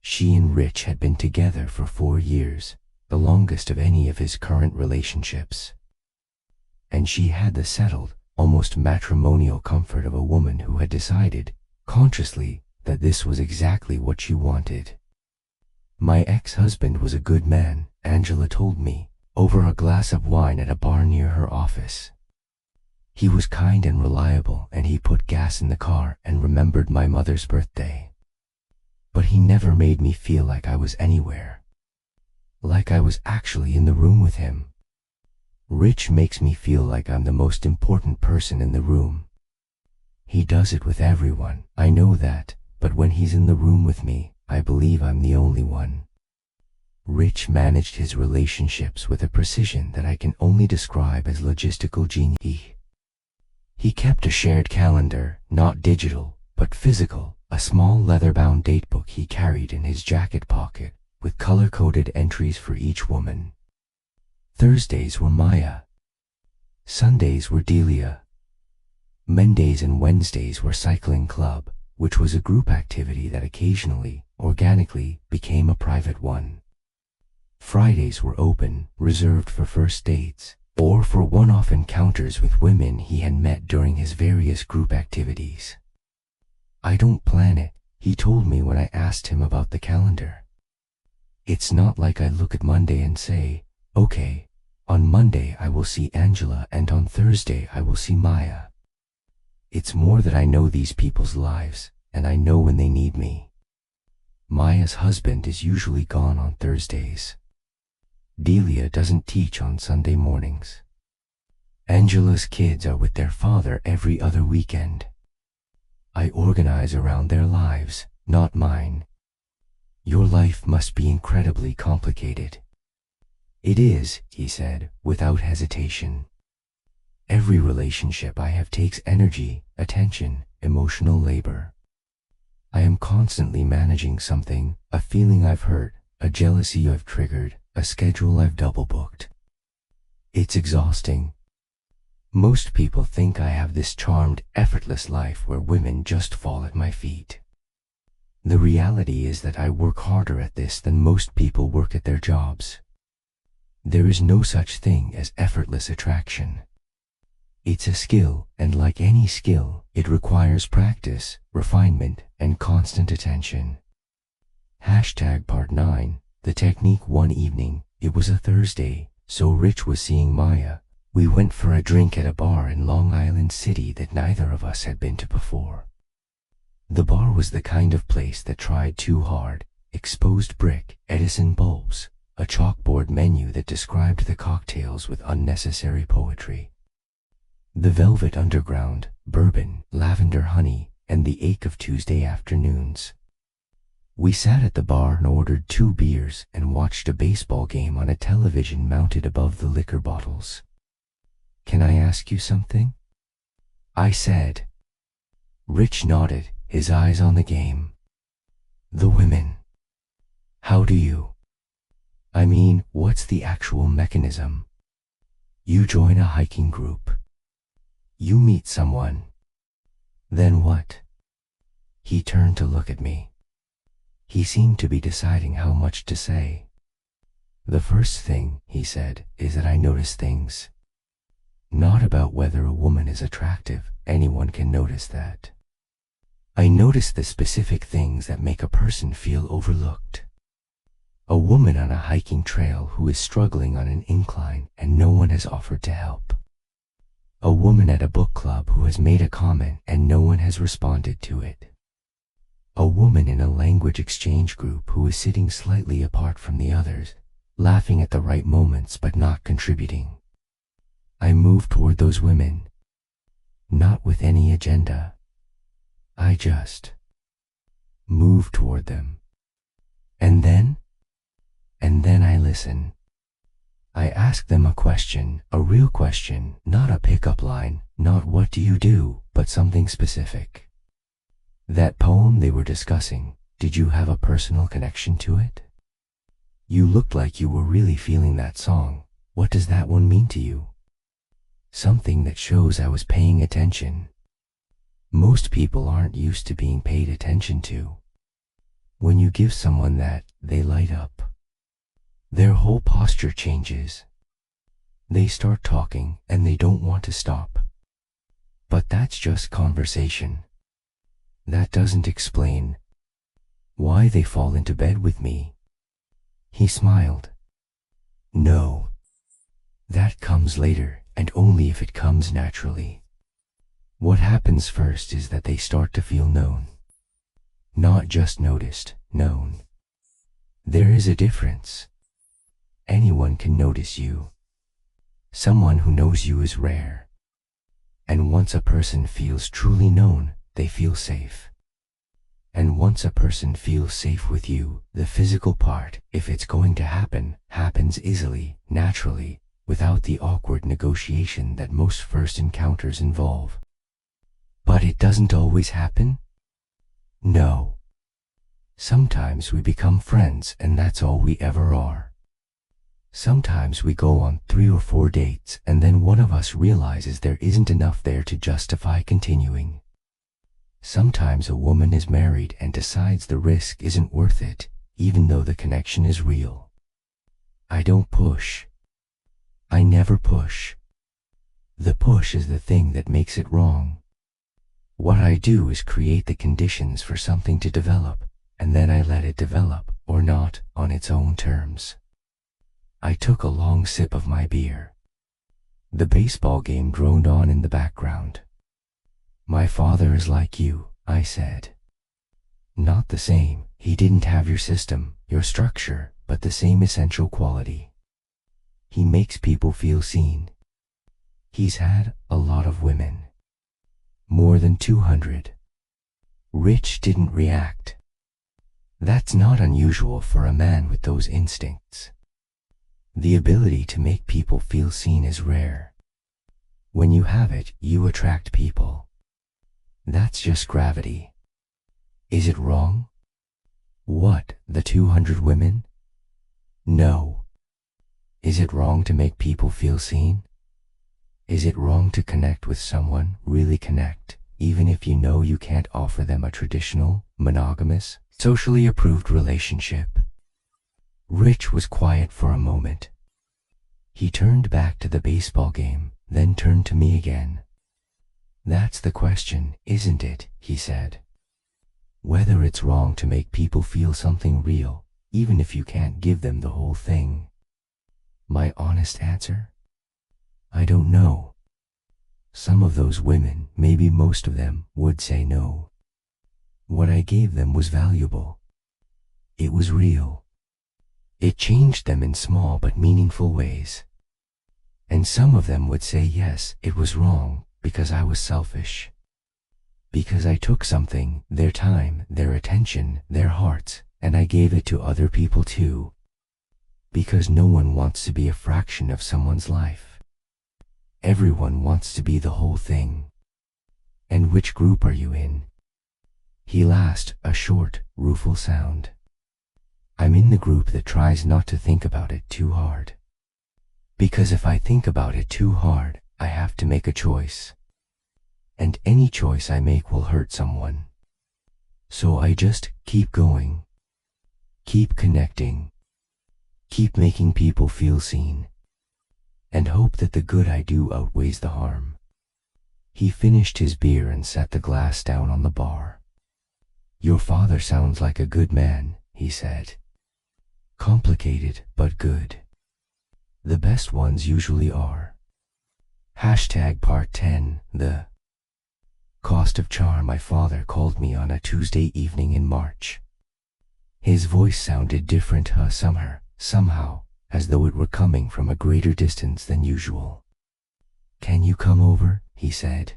She and Rich had been together for 4 years, the longest of any of his current relationships. And she had the settled, almost matrimonial comfort of a woman who had decided, consciously, that this was exactly what she wanted. "My ex-husband was a good man," Angela told me, over a glass of wine at a bar near her office. "He was kind and reliable, and he put gas in the car and remembered my mother's birthday. But he never made me feel like I was anywhere. Like I was actually in the room with him. Rich makes me feel like I'm the most important person in the room. He does it with everyone, I know that, but when he's in the room with me, I believe I'm the only one." Rich managed his relationships with a precision that I can only describe as logistical genius. He kept a shared calendar, not digital, but physical, a small leather-bound datebook he carried in his jacket pocket, with color-coded entries for each woman. Thursdays were Maya. Sundays were Delia. Mondays and Wednesdays were cycling club, which was a group activity that occasionally, organically, became a private one. Fridays were open, reserved for first dates, or for one-off encounters with women he had met during his various group activities. "I don't plan it," he told me when I asked him about the calendar. "It's not like I look at Monday and say, okay, on Monday I will see Angela and on Thursday I will see Maya. It's more that I know these people's lives, and I know when they need me. Maya's husband is usually gone on Thursdays. Delia doesn't teach on Sunday mornings. Angela's kids are with their father every other weekend. I organize around their lives, not mine. Your life must be incredibly complicated." "It is," he said, without hesitation. "Every relationship I have takes energy, attention, emotional labor. I am constantly managing something, a feeling I've hurt, a jealousy I've triggered, a schedule I've double-booked. It's exhausting. Most people think I have this charmed, effortless life where women just fall at my feet. The reality is that I work harder at this than most people work at their jobs. There is no such thing as effortless attraction. It's a skill, and like any skill, it requires practice, refinement, and constant attention." Part 9, the technique. One evening, it was a Thursday, so Rich was seeing Maya. We went for a drink at a bar in Long Island City that neither of us had been to before. The bar was the kind of place that tried too hard: exposed brick, Edison bulbs, a chalkboard menu that described the cocktails with unnecessary poetry. The Velvet Underground, bourbon, lavender honey, and the ache of Tuesday afternoons. We sat at the bar and ordered 2 beers and watched a baseball game on a television mounted above the liquor bottles. "Can I ask you something?" I said. Rich nodded, his eyes on the game. "The women. How do you? I mean, what's the actual mechanism? You join a hiking group. You meet someone. Then what?" He turned to look at me. He seemed to be deciding how much to say. "The first thing," he said, "is that I notice things. Not about whether a woman is attractive, anyone can notice that. I notice the specific things that make a person feel overlooked. A woman on a hiking trail who is struggling on an incline and no one has offered to help. A woman at a book club who has made a comment and no one has responded to it. A woman in a language exchange group who is sitting slightly apart from the others, laughing at the right moments but not contributing. I move toward those women. Not with any agenda. I just move toward them. And then I listen. I ask them a question, a real question, not a pickup line, not what do you do, but something specific. That poem they were discussing, did you have a personal connection to it? You looked like you were really feeling that song. What does that one mean to you? Something that shows I was paying attention. Most people aren't used to being paid attention to. When you give someone that, they light up. Their whole posture changes. They start talking and they don't want to stop. But that's just conversation. That doesn't explain why they fall into bed with me." He smiled. "No. That comes later, and only if it comes naturally. What happens first is that they start to feel known. Not just noticed, known. There is a difference. Anyone can notice you. Someone who knows you is rare. And once a person feels truly known, they feel safe. And once a person feels safe with you, the physical part, if it's going to happen, happens easily, naturally, without the awkward negotiation that most first encounters involve." "But it doesn't always happen?" "No. Sometimes we become friends and that's all we ever are. Sometimes we go on 3 or 4 dates and then one of us realizes there isn't enough there to justify continuing. Sometimes a woman is married and decides the risk isn't worth it, even though the connection is real. I don't push. I never push. The push is the thing that makes it wrong. What I do is create the conditions for something to develop, and then I let it develop, or not, on its own terms." I took a long sip of my beer. The baseball game droned on in the background. "My father is like you," I said. "Not the same. He didn't have your system, your structure, but the same essential quality. He makes people feel seen. He's had a lot of women. More than 200. Rich didn't react. That's not unusual for a man with those instincts. The ability to make people feel seen is rare. When you have it, you attract people. That's just gravity. Is it wrong? What, the 200 women? No. Is it wrong to make people feel seen? Is it wrong to connect with someone, really connect, even if you know you can't offer them a traditional, monogamous, socially approved relationship? Rich was quiet for a moment. He turned back to the baseball game, then turned to me again. That's the question, isn't it? He said. Whether it's wrong to make people feel something real, even if you can't give them the whole thing. My honest answer? I don't know. Some of those women, maybe most of them, would say no. What I gave them was valuable. It was real. It changed them in small but meaningful ways. And some of them would say yes, it was wrong, because I was selfish. Because I took something, their time, their attention, their hearts, And I gave it to other people too. Because no one wants to be a fraction of someone's life. Everyone wants to be the whole thing. And which group are you in? He laughed, a short, rueful sound. I'm in the group that tries not to think about it too hard. Because if I think about it too hard, I have to make a choice. And any choice I make will hurt someone. So I just keep going. Keep connecting. Keep making people feel seen. And hope that the good I do outweighs the harm. He finished his beer and set the glass down on the bar. Your father sounds like a good man, he said. Complicated, but good. The best ones usually are. Hashtag part 10, the cost of charm. My father called me on a Tuesday evening in March. His voice sounded different, somehow, as though it were coming from a greater distance than usual. Can you come over? He said.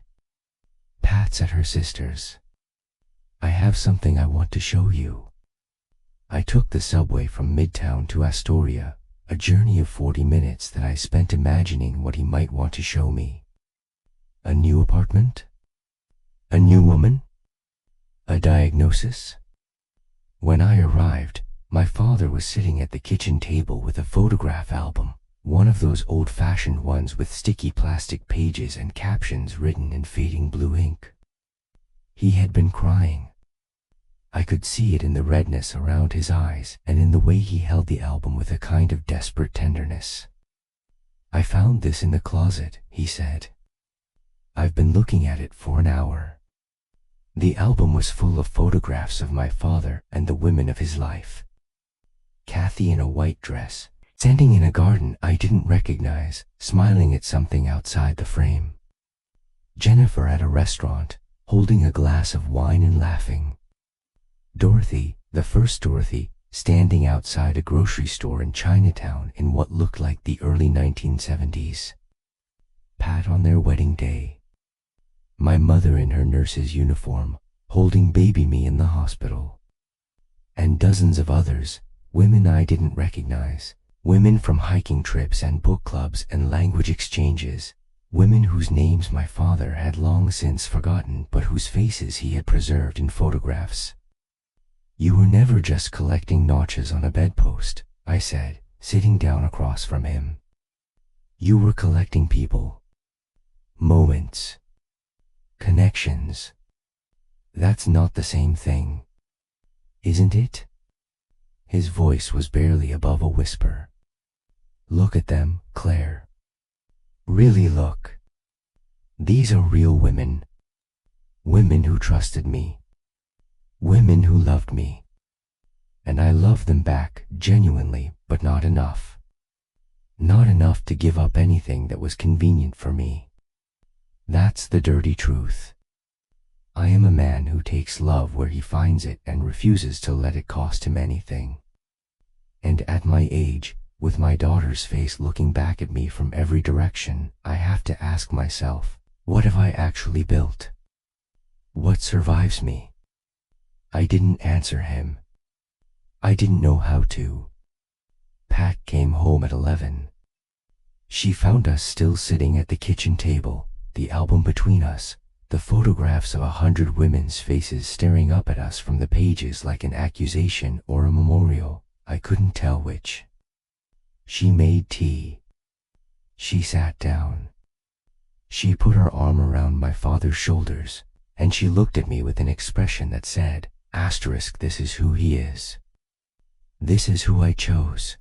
Pat's at her sister's. I have something I want to show you. I took the subway from Midtown to Astoria, a journey of 40 minutes that I spent imagining what he might want to show me. A new apartment? A new woman? A diagnosis? When I arrived, my father was sitting at the kitchen table with a photograph album, one of those old-fashioned ones with sticky plastic pages and captions written in fading blue ink. He had been crying. I could see it in the redness around his eyes and in the way he held the album with a kind of desperate tenderness. I found this in the closet, he said. I've been looking at it for an hour. The album was full of photographs of my father and the women of his life. Kathy in a white dress, standing in a garden I didn't recognize, smiling at something outside the frame. Jennifer at a restaurant, holding a glass of wine and laughing. Dorothy, the first Dorothy, standing outside a grocery store in Chinatown in what looked like the early 1970s. Pat on their wedding day. My mother in her nurse's uniform, holding baby me in the hospital. And dozens of others, women I didn't recognize, women from hiking trips and book clubs and language exchanges, women whose names my father had long since forgotten but whose faces he had preserved in photographs. You were never just collecting notches on a bedpost, I said, sitting down across from him. You were collecting people. Moments. Connections. That's not the same thing. Isn't it? His voice was barely above a whisper. Look at them, Claire. Really look. These are real women. Women who trusted me. Women who loved me. And I loved them back, genuinely, but not enough. Not enough to give up anything that was convenient for me. That's the dirty truth. I am a man who takes love where he finds it and refuses to let it cost him anything. And at my age, with my daughter's face looking back at me from every direction, I have to ask myself, what have I actually built? What survives me? I didn't answer him. I didn't know how to. Pat came home at 11. She found us still sitting at the kitchen table, the album between us, the photographs of 100 women's faces staring up at us from the pages like an accusation or a memorial. I couldn't tell which. She made tea. She sat down. She put her arm around my father's shoulders, and she looked at me with an expression that said, *, this is who he is. This is who I chose.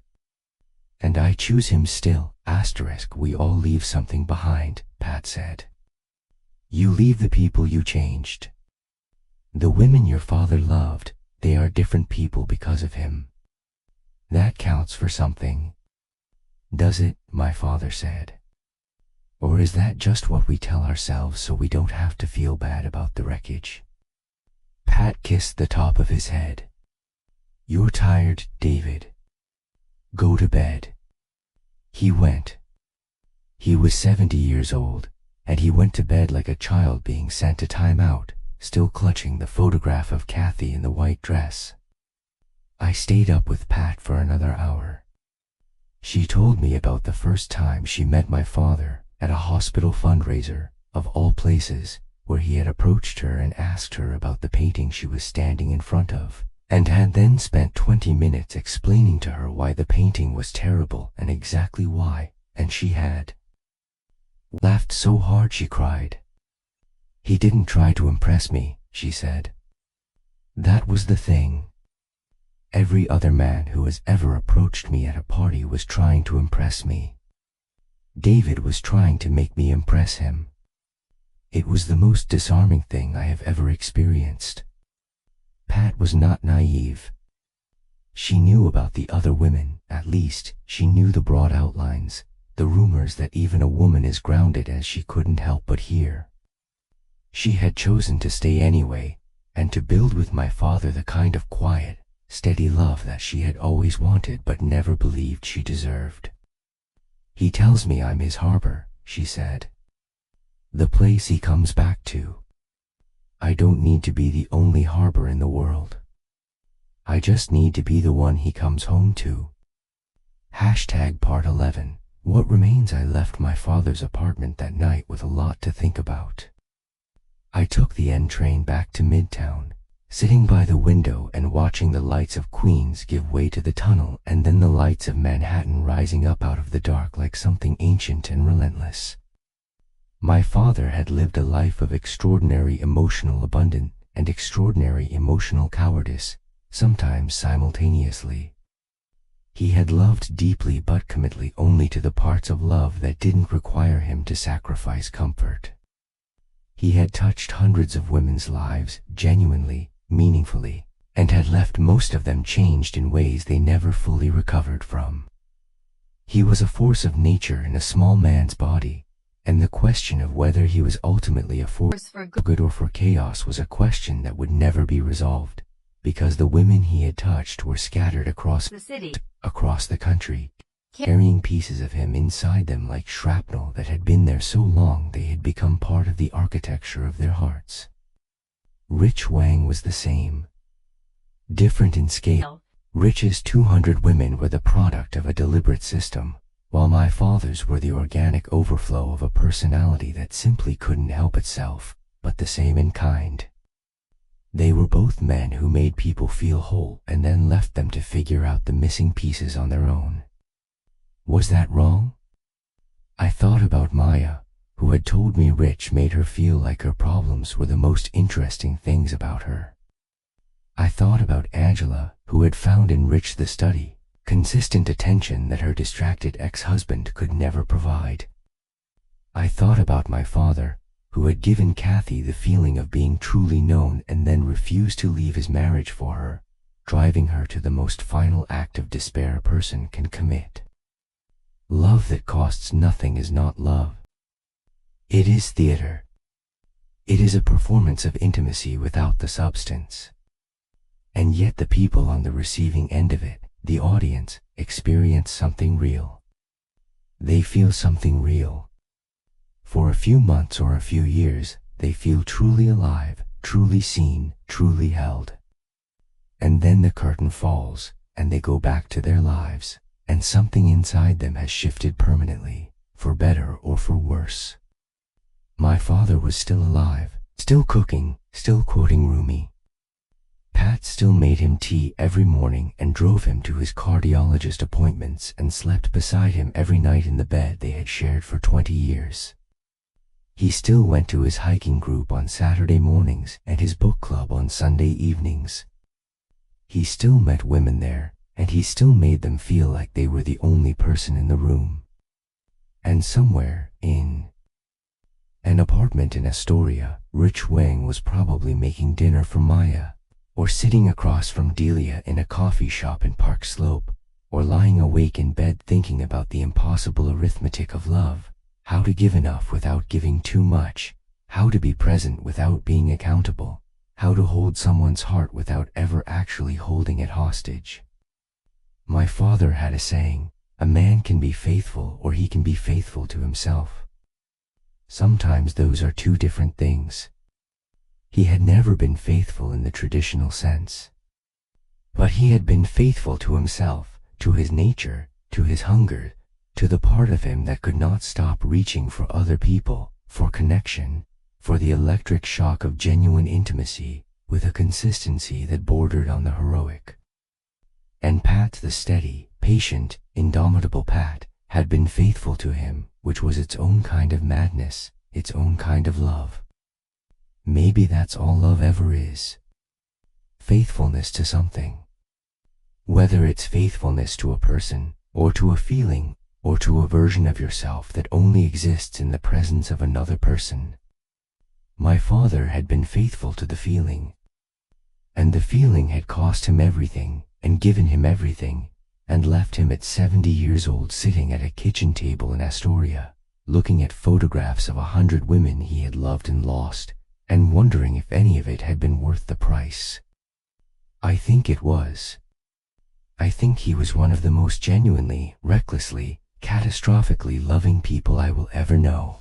And I choose him still, *, we all leave something behind, Pat said. You leave the people you changed. The women your father loved, they are different people because of him. That counts for something. Does it? My father said. Or is that just what we tell ourselves so we don't have to feel bad about the wreckage? Pat kissed the top of his head. You're tired, David. Go to bed. He went. He was 70 years old, and he went to bed like a child being sent to time out, still clutching the photograph of Kathy in the white dress. I stayed up with Pat for another hour. She told me about the first time she met my father at a hospital fundraiser, of all places, where he had approached her and asked her about the painting she was standing in front of, and had then spent 20 minutes explaining to her why the painting was terrible and exactly why, and she had laughed so hard she cried. He didn't try to impress me, she said. That was the thing. Every other man who has ever approached me at a party was trying to impress me. David was trying to make me impress him. It was the most disarming thing I have ever experienced. Pat was not naive. She knew about the other women, at least she knew the broad outlines, the rumors that even a woman is grounded as she couldn't help but hear. She had chosen to stay anyway, and to build with my father the kind of quiet, steady love that she had always wanted but never believed she deserved. He tells me I'm his harbor, she said. The place he comes back to. I don't need to be the only harbor in the world. I just need to be the one he comes home to. Part 11. What remains? I left my father's apartment that night with a lot to think about. I took the N train back to Midtown, sitting by the window and watching the lights of Queens give way to the tunnel and then the lights of Manhattan rising up out of the dark like something ancient and relentless. My father had lived a life of extraordinary emotional abundance and extraordinary emotional cowardice, sometimes simultaneously. He had loved deeply but committed only to the parts of love that didn't require him to sacrifice comfort. He had touched hundreds of women's lives genuinely, meaningfully, and had left most of them changed in ways they never fully recovered from. He was a force of nature in a small man's body, and the question of whether he was ultimately a force for good or for chaos was a question that would never be resolved, because the women he had touched were scattered across the city, across the country, carrying pieces of him inside them like shrapnel that had been there so long they had become part of the architecture of their hearts. Rich Wang was the same. Different in scale, Rich's 200 women were the product of a deliberate system, while my father's were the organic overflow of a personality that simply couldn't help itself, but the same in kind. They were both men who made people feel whole and then left them to figure out the missing pieces on their own. Was that wrong? I thought about Maya, who had told me Rich made her feel like her problems were the most interesting things about her. I thought about Angela, who had found in Rich the study, consistent attention that her distracted ex-husband could never provide. I thought about my father, who had given Kathy the feeling of being truly known and then refused to leave his marriage for her, driving her to the most final act of despair a person can commit. Love that costs nothing is not love. It is theater. It is a performance of intimacy without the substance. And yet the people on the receiving end of it, the audience, experience something real. They feel something real. For a few months or a few years, they feel truly alive, truly seen, truly held. And then the curtain falls, and they go back to their lives, and something inside them has shifted permanently, for better or for worse. My father was still alive, still cooking, still quoting Rumi. Pat still made him tea every morning and drove him to his cardiologist appointments and slept beside him every night in the bed they had shared for 20 years. He still went to his hiking group on Saturday mornings and his book club on Sunday evenings. He still met women there, and he still made them feel like they were the only person in the room. And somewhere, in an apartment in Astoria, Rich Wang was probably making dinner for Maya, or sitting across from Delia in a coffee shop in Park Slope, or lying awake in bed thinking about the impossible arithmetic of love, how to give enough without giving too much, how to be present without being accountable, how to hold someone's heart without ever actually holding it hostage. My father had a saying, a man can be faithful or he can be faithful to himself. Sometimes those are two different things. He had never been faithful in the traditional sense. But he had been faithful to himself, to his nature, to his hunger, to the part of him that could not stop reaching for other people, for connection, for the electric shock of genuine intimacy, with a consistency that bordered on the heroic. And Pat, the steady, patient, indomitable Pat, had been faithful to him, which was its own kind of madness, its own kind of love. Maybe that's all love ever is. Faithfulness to something. Whether it's faithfulness to a person, or to a feeling, or to a version of yourself that only exists in the presence of another person. My father had been faithful to the feeling. And the feeling had cost him everything, and given him everything, and left him at 70 years old sitting at a kitchen table in Astoria, looking at photographs of 100 women he had loved and lost, and wondering if any of it had been worth the price. I think it was. I think he was one of the most genuinely, recklessly, catastrophically loving people I will ever know.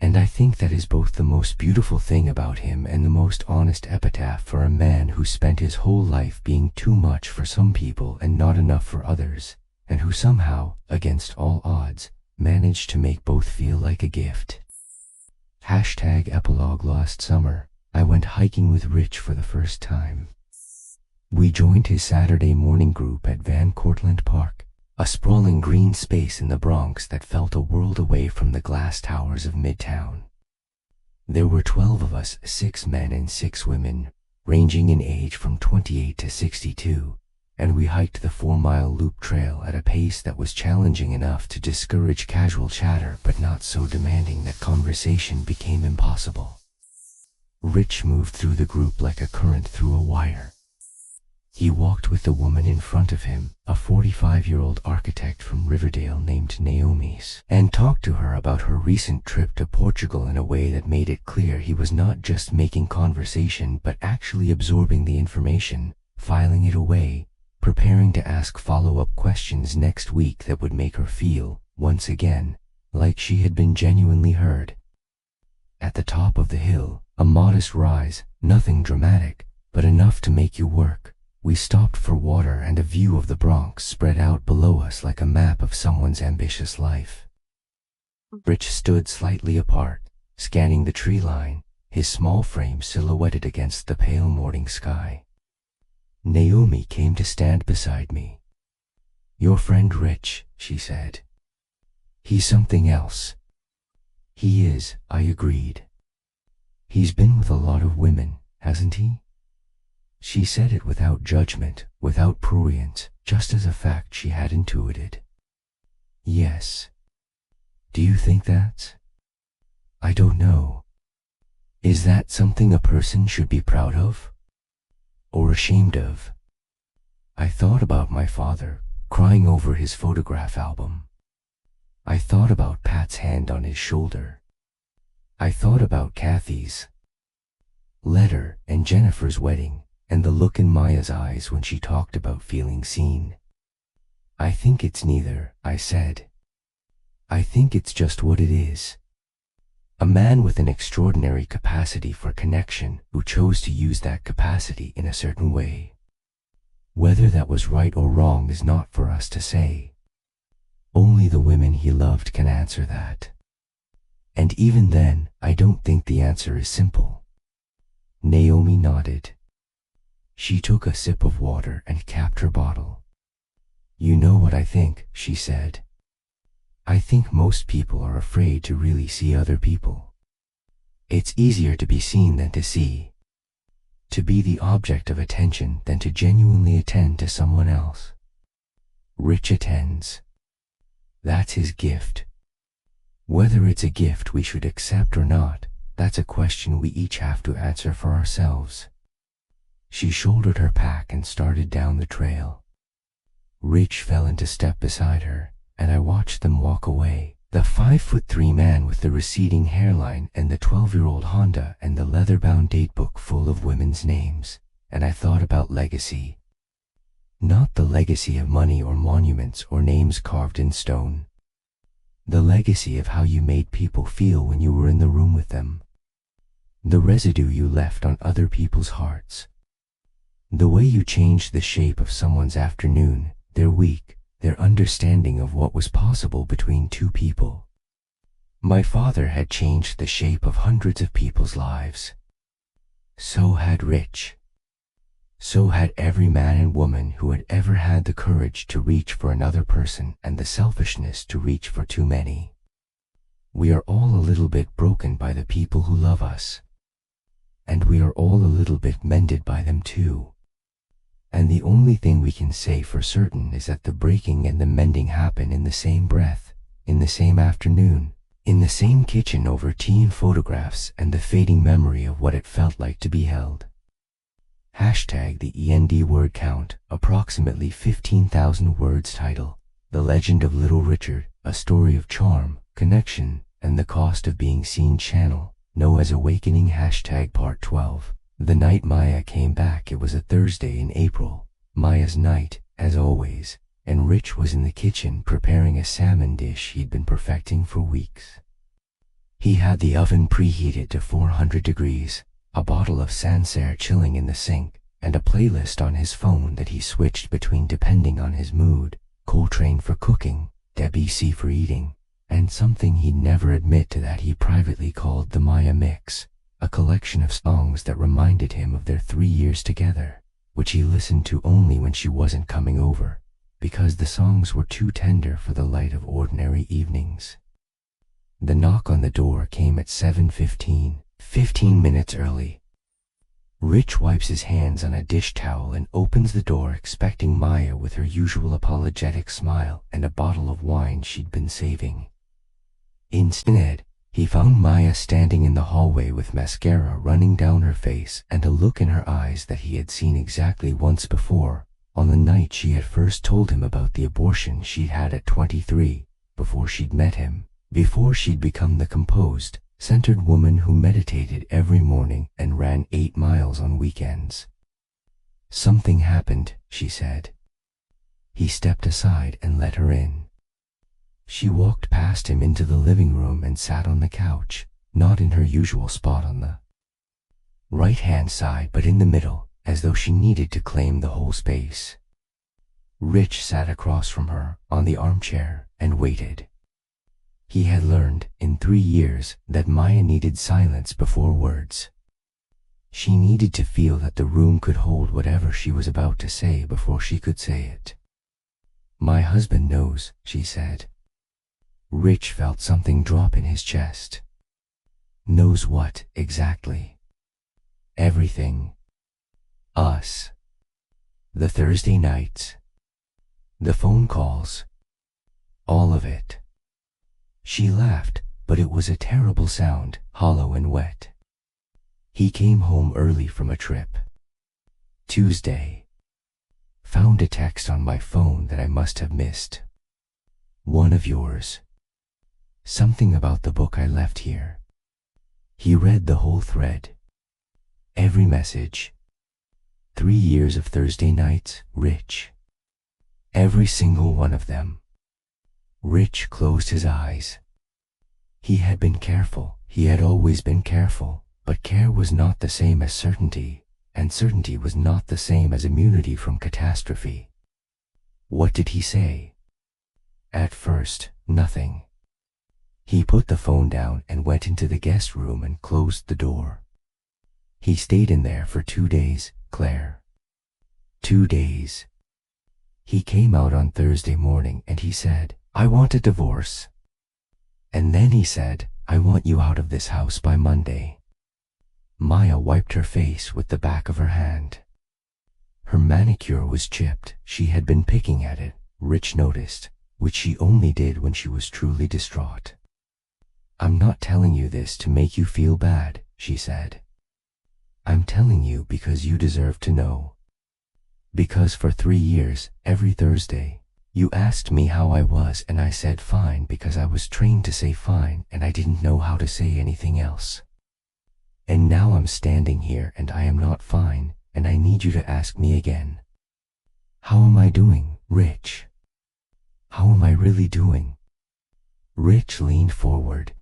And I think that is both the most beautiful thing about him and the most honest epitaph for a man who spent his whole life being too much for some people and not enough for others, and who somehow, against all odds, managed to make both feel like a gift. #epilogue. Last summer, I went hiking with Rich for the first time. We joined his Saturday morning group at Van Cortlandt Park, a sprawling green space in the Bronx that felt a world away from the glass towers of Midtown. There were 12 of us, 6 men and 6 women, ranging in age from 28 to 62, and we hiked the 4-mile loop trail at a pace that was challenging enough to discourage casual chatter but not so demanding that conversation became impossible. Rich moved through the group like a current through a wire. He walked with the woman in front of him, a 45-year-old architect from Riverdale named Naomi, and talked to her about her recent trip to Portugal in a way that made it clear he was not just making conversation but actually absorbing the information, filing it away, preparing to ask follow-up questions next week that would make her feel, once again, like she had been genuinely heard. At the top of the hill, a modest rise, nothing dramatic, but enough to make you work. We stopped for water and a view of the Bronx spread out below us like a map of someone's ambitious life. Rich stood slightly apart, scanning the tree line, his small frame silhouetted against the pale morning sky. Naomi came to stand beside me. "Your friend Rich," she said. "He's something else." "He is," I agreed. "He's been with a lot of women, hasn't he?" She said it without judgment, without prurient, just as a fact she had intuited. "Yes." "Do you think that's?" "I don't know. Is that something a person should be proud of? Or ashamed of?" I thought about my father, crying over his photograph album. I thought about Pat's hand on his shoulder. I thought about Kathy's letter and Jennifer's wedding, and the look in Maya's eyes when she talked about feeling seen. "I think it's neither," I said. "I think it's just what it is. A man with an extraordinary capacity for connection who chose to use that capacity in a certain way. Whether that was right or wrong is not for us to say. Only the women he loved can answer that. And even then, I don't think the answer is simple." Naomi nodded. She took a sip of water and capped her bottle. "You know what I think," she said. "I think most people are afraid to really see other people. It's easier to be seen than to see. To be the object of attention than to genuinely attend to someone else. Rich attends. That's his gift. Whether it's a gift we should accept or not, that's a question we each have to answer for ourselves." She shouldered her pack and started down the trail. Rich fell into step beside her, and I watched them walk away, the 5'3" man with the receding hairline and the 12-year-old Honda and the leather-bound datebook full of women's names, and I thought about legacy. Not the legacy of money or monuments or names carved in stone. The legacy of how you made people feel when you were in the room with them. The residue you left on other people's hearts. The way you changed the shape of someone's afternoon, their week, their understanding of what was possible between two people. My father had changed the shape of hundreds of people's lives. So had Rich. So had every man and woman who had ever had the courage to reach for another person and the selfishness to reach for too many. We are all a little bit broken by the people who love us. And we are all a little bit mended by them too. And the only thing we can say for certain is that the breaking and the mending happen in the same breath, in the same afternoon, in the same kitchen over tea and photographs and the fading memory of what it felt like to be held. Hashtag the END word count, approximately 15,000 words title, The Legend of Little Richard, a story of charm, connection, and the cost of being seen channel, Noah's Awakening hashtag part 12. The night Maya came back, it was a Thursday in April, Maya's night, as always, and Rich was in the kitchen preparing a salmon dish he'd been perfecting for weeks. He had the oven preheated to 400 degrees, a bottle of Sancerre chilling in the sink, and a playlist on his phone that he switched between depending on his mood, Coltrane for cooking, Debussy for eating, and something he'd never admit to that he privately called the Maya Mix, a collection of songs that reminded him of their 3 years together, which he listened to only when she wasn't coming over, because the songs were too tender for the light of ordinary evenings. The knock on the door came at 7:15, 15 minutes early. Rich wipes his hands on a dish towel and opens the door expecting Maya with her usual apologetic smile and a bottle of wine she'd been saving. Instead, he found Maya standing in the hallway with mascara running down her face and a look in her eyes that he had seen exactly once before, on the night she had first told him about the abortion she'd had at 23, before she'd met him, before she'd become the composed, centered woman who meditated every morning and ran 8 miles on weekends. Something happened, she said. He stepped aside and let her in. She walked past him into the living room and sat on the couch, not in her usual spot on the right-hand side but in the middle, as though she needed to claim the whole space. Rich sat across from her, on the armchair, and waited. He had learned, in 3 years, that Maya needed silence before words. She needed to feel that the room could hold whatever she was about to say before she could say it. "My husband knows," she said. Rich felt something drop in his chest. Knows what, exactly? Everything. Us. The Thursday nights. The phone calls. All of it. She laughed, but it was a terrible sound, hollow and wet. He came home early from a trip. Tuesday. Found a text on my phone that I must have missed. One of yours. Something about the book I left here. He read the whole thread. Every message. 3 years of Thursday nights, Rich. Every single one of them. Rich closed his eyes. He had been careful, he had always been careful, but care was not the same as certainty, and certainty was not the same as immunity from catastrophe. What did he say? At first, nothing. He put the phone down and went into the guest room and closed the door. He stayed in there for 2 days, Claire. 2 days. He came out on Thursday morning and he said, "I want a divorce." And then he said, "I want you out of this house by Monday." Maya wiped her face with the back of her hand. Her manicure was chipped. She had been picking at it, Rich noticed, which she only did when she was truly distraught. "I'm not telling you this to make you feel bad," she said. "I'm telling you because you deserve to know. Because for 3 years, every Thursday, you asked me how I was and I said fine because I was trained to say fine and I didn't know how to say anything else. And now I'm standing here and I am not fine and I need you to ask me again. How am I doing, Rich? How am I really doing?" Rich leaned forward.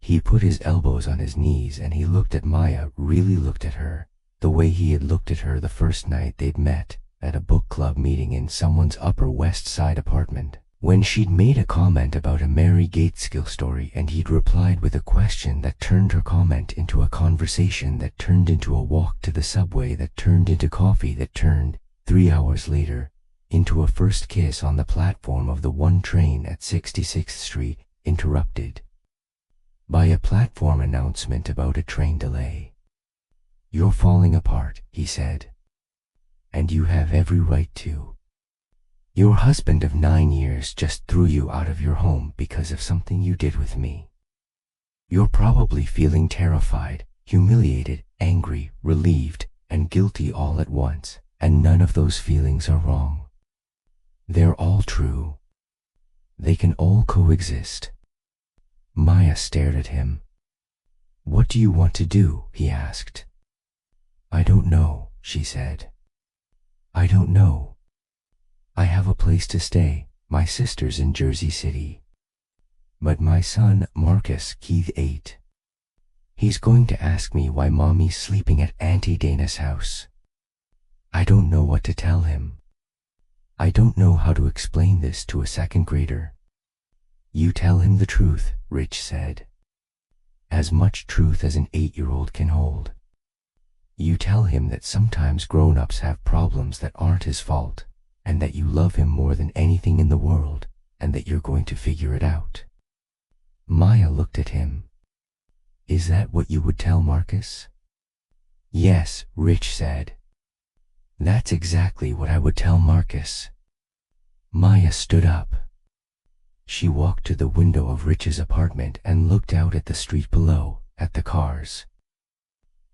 He put his elbows on his knees and he looked at Maya, really looked at her, the way he had looked at her the first night they'd met at a book club meeting in someone's Upper West Side apartment, when she'd made a comment about a Mary Gateskill story and he'd replied with a question that turned her comment into a conversation that turned into a walk to the subway that turned into coffee that turned, 3 hours later, into a first kiss on the platform of the one train at 66th Street, interrupted by a platform announcement about a train delay. "You're falling apart," he said. "And you have every right to. Your husband of 9 years just threw you out of your home because of something you did with me. You're probably feeling terrified, humiliated, angry, relieved, and guilty all at once, and none of those feelings are wrong. They're all true. They can all coexist." Maya stared at him. "What do you want to do?" he asked. "I don't know," she said. "I don't know. I have a place to stay. My sister's in Jersey City. But my son, Marcus, Keith 8. He's going to ask me why Mommy's sleeping at Auntie Dana's house. I don't know what to tell him. I don't know how to explain this to a second grader." "You tell him the truth," Rich said. "As much truth as an 8-year-old can hold. You tell him that sometimes grown-ups have problems that aren't his fault, and that you love him more than anything in the world, and that you're going to figure it out." Maya looked at him. "Is that what you would tell Marcus?" "Yes," Rich said. "That's exactly what I would tell Marcus." Maya stood up. She walked to the window of Rich's apartment and looked out at the street below, at the cars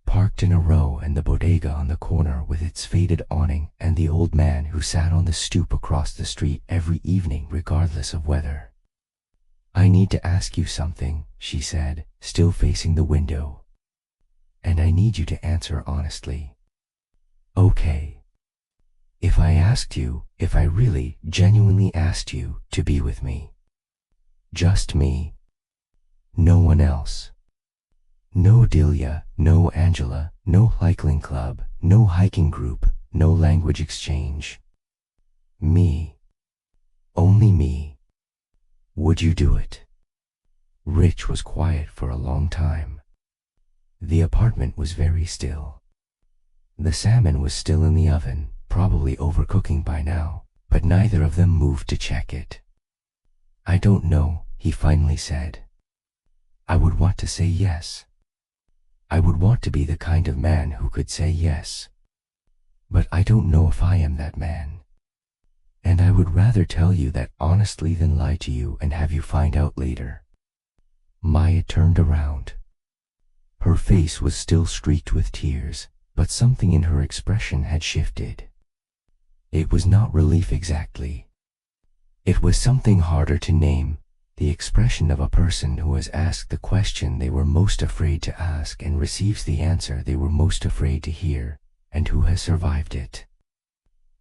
parked in a row and the bodega on the corner with its faded awning and the old man who sat on the stoop across the street every evening regardless of weather. "I need to ask you something," she said, still facing the window. "And I need you to answer honestly. Okay? If I asked you, if I really, genuinely asked you to be with me. Just me. No one else. No Delia, no Angela, no hiking club, no hiking group, no language exchange. Me. Only me. Would you do it?" Rich was quiet for a long time. The apartment was very still. The salmon was still in the oven, probably overcooking by now, but neither of them moved to check it. "I don't know," he finally said. "I would want to say yes. I would want to be the kind of man who could say yes. But I don't know if I am that man. And I would rather tell you that honestly than lie to you and have you find out later." Maya turned around. Her face was still streaked with tears, but something in her expression had shifted. It was not relief exactly. It was something harder to name, the expression of a person who has asked the question they were most afraid to ask and receives the answer they were most afraid to hear, and who has survived it.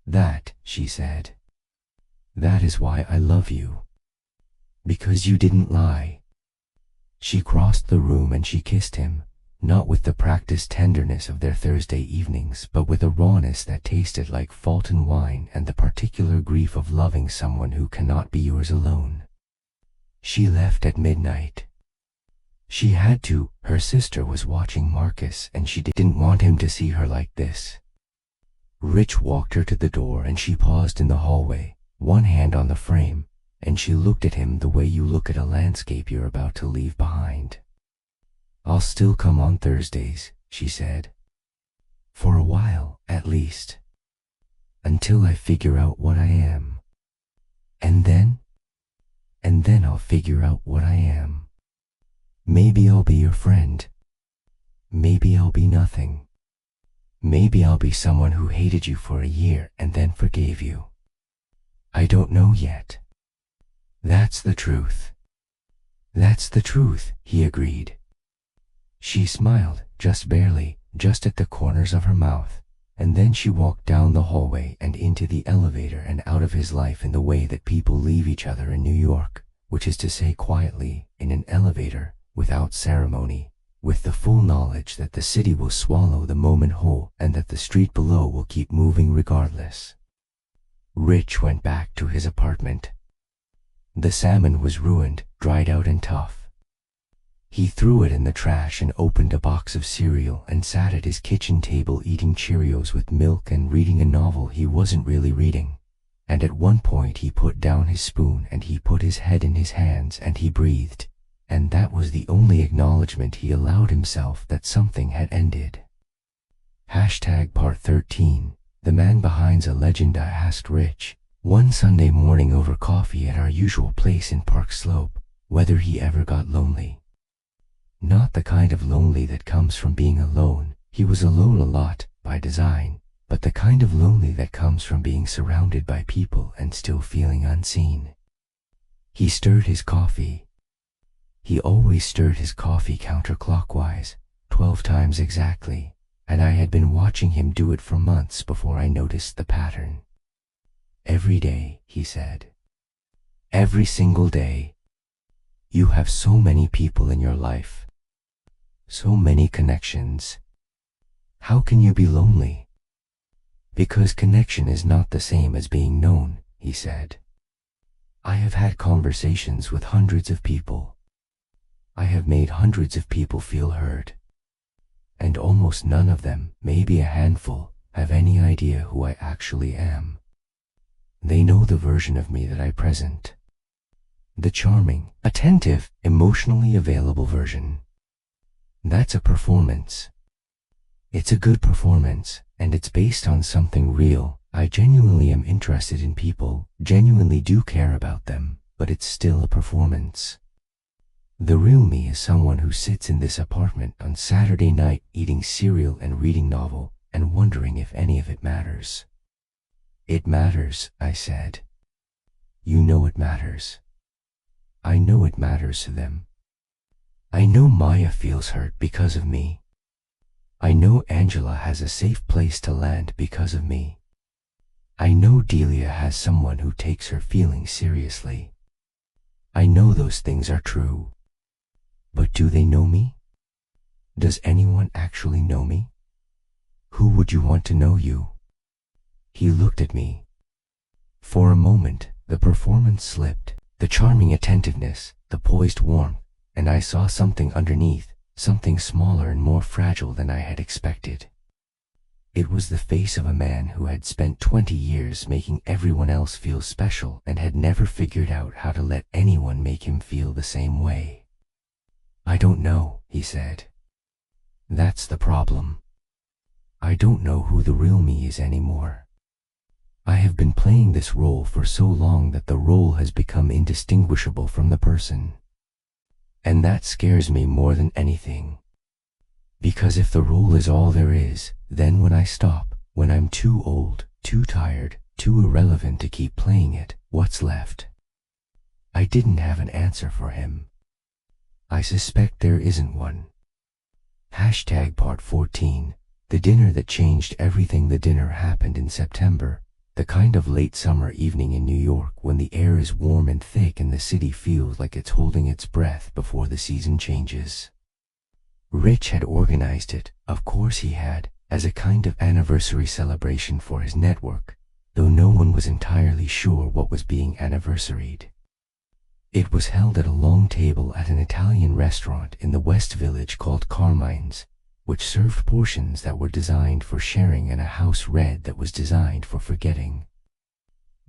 "That," she said. "That is why I love you. Because you didn't lie." She crossed the room and she kissed him, not with the practiced tenderness of their Thursday evenings, but with a rawness that tasted like Fulton wine and the particular grief of loving someone who cannot be yours alone. She left at midnight. She had to. Her sister was watching Marcus and she didn't want him to see her like this. Rich walked her to the door and she paused in the hallway, one hand on the frame, and she looked at him the way you look at a landscape you're about to leave behind. "I'll still come on Thursdays," she said. "For a while, at least. Until I figure out what I am. And then I'll figure out what I am. Maybe I'll be your friend. Maybe I'll be nothing. Maybe I'll be someone who hated you for a year and then forgave you. I don't know yet. That's the truth." "That's the truth," he agreed. She smiled, just barely, just at the corners of her mouth, and then she walked down the hallway and into the elevator and out of his life in the way that people leave each other in New York, which is to say quietly, in an elevator, without ceremony, with the full knowledge that the city will swallow the moment whole and that the street below will keep moving regardless. Rich went back to his apartment. The salmon was ruined, dried out and tough. He threw it in the trash and opened a box of cereal and sat at his kitchen table eating Cheerios with milk and reading a novel he wasn't really reading. And at one point he put down his spoon and he put his head in his hands and he breathed. And that was the only acknowledgement he allowed himself that something had ended. Part 13. The man behind's a legend. I asked Rich, one Sunday morning over coffee at our usual place in Park Slope, whether he ever got lonely. Not the kind of lonely that comes from being alone. He was alone a lot, by design, but the kind of lonely that comes from being surrounded by people and still feeling unseen. He stirred his coffee. He always stirred his coffee counterclockwise, 12 times exactly, and I had been watching him do it for months before I noticed the pattern. Every day, he said. Every single day. You have so many people in your life. So many connections. How can you be lonely? Because connection is not the same as being known, he said. I have had conversations with hundreds of people. I have made hundreds of people feel heard. And almost none of them, maybe a handful, have any idea who I actually am. They know the version of me that I present. The charming, attentive, emotionally available version. That's a performance. It's a good performance, and it's based on something real. I genuinely am interested in people, genuinely do care about them, but it's still a performance. The real me is someone who sits in this apartment on Saturday night eating cereal and reading novel and wondering if any of it matters. It matters, I said. You know it matters. I know it matters to them. I know Maya feels hurt because of me. I know Angela has a safe place to land because of me. I know Delia has someone who takes her feelings seriously. I know those things are true. But do they know me? Does anyone actually know me? Who would you want to know you? He looked at me. For a moment, the performance slipped, the charming attentiveness, the poised warmth, and I saw something underneath, something smaller and more fragile than I had expected. It was the face of a man who had spent 20 years making everyone else feel special and had never figured out how to let anyone make him feel the same way. I don't know, he said. That's the problem. I don't know who the real me is anymore. I have been playing this role for so long that the role has become indistinguishable from the person. And that scares me more than anything. Because if the role is all there is, then when I stop, when I'm too old, too tired, too irrelevant to keep playing it, what's left? I didn't have an answer for him. I suspect there isn't one. Part 14. The dinner that changed everything. The dinner happened in September, the kind of late summer evening in New York when the air is warm and thick and the city feels like it's holding its breath before the season changes. Rich had organized it, of course he had, as a kind of anniversary celebration for his network, though no one was entirely sure what was being anniversaried. It was held at a long table at an Italian restaurant in the West Village called Carmine's, which served portions that were designed for sharing and a house red that was designed for forgetting.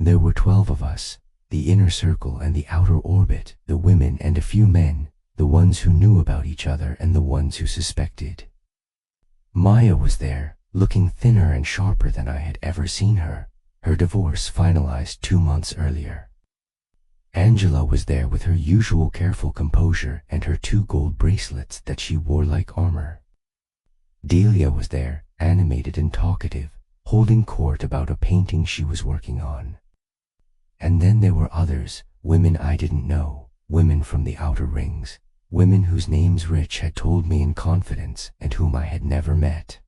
There were 12 of us, the inner circle and the outer orbit, the women and a few men, the ones who knew about each other and the ones who suspected. Maya was there, looking thinner and sharper than I had ever seen her, her divorce finalized 2 months earlier. Angela was there with her usual careful composure and her 2 gold bracelets that she wore like armor. Delia was there, animated and talkative, holding court about a painting she was working on. And then there were others, women I didn't know, women from the outer rings, women whose names Rich had told me in confidence and whom I had never met.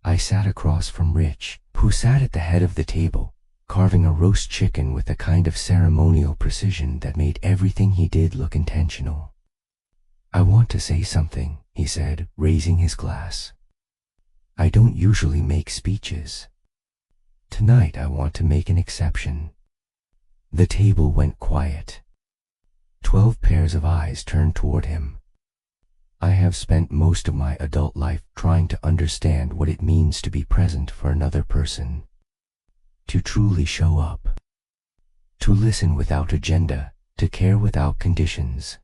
I sat across from Rich, who sat at the head of the table, carving a roast chicken with a kind of ceremonial precision that made everything he did look intentional. I want to say something, he said, raising his glass. I don't usually make speeches. Tonight I want to make an exception. The table went quiet. 12 pairs of eyes turned toward him. I have spent most of my adult life trying to understand what it means to be present for another person. To truly show up. To listen without agenda, to care without conditions.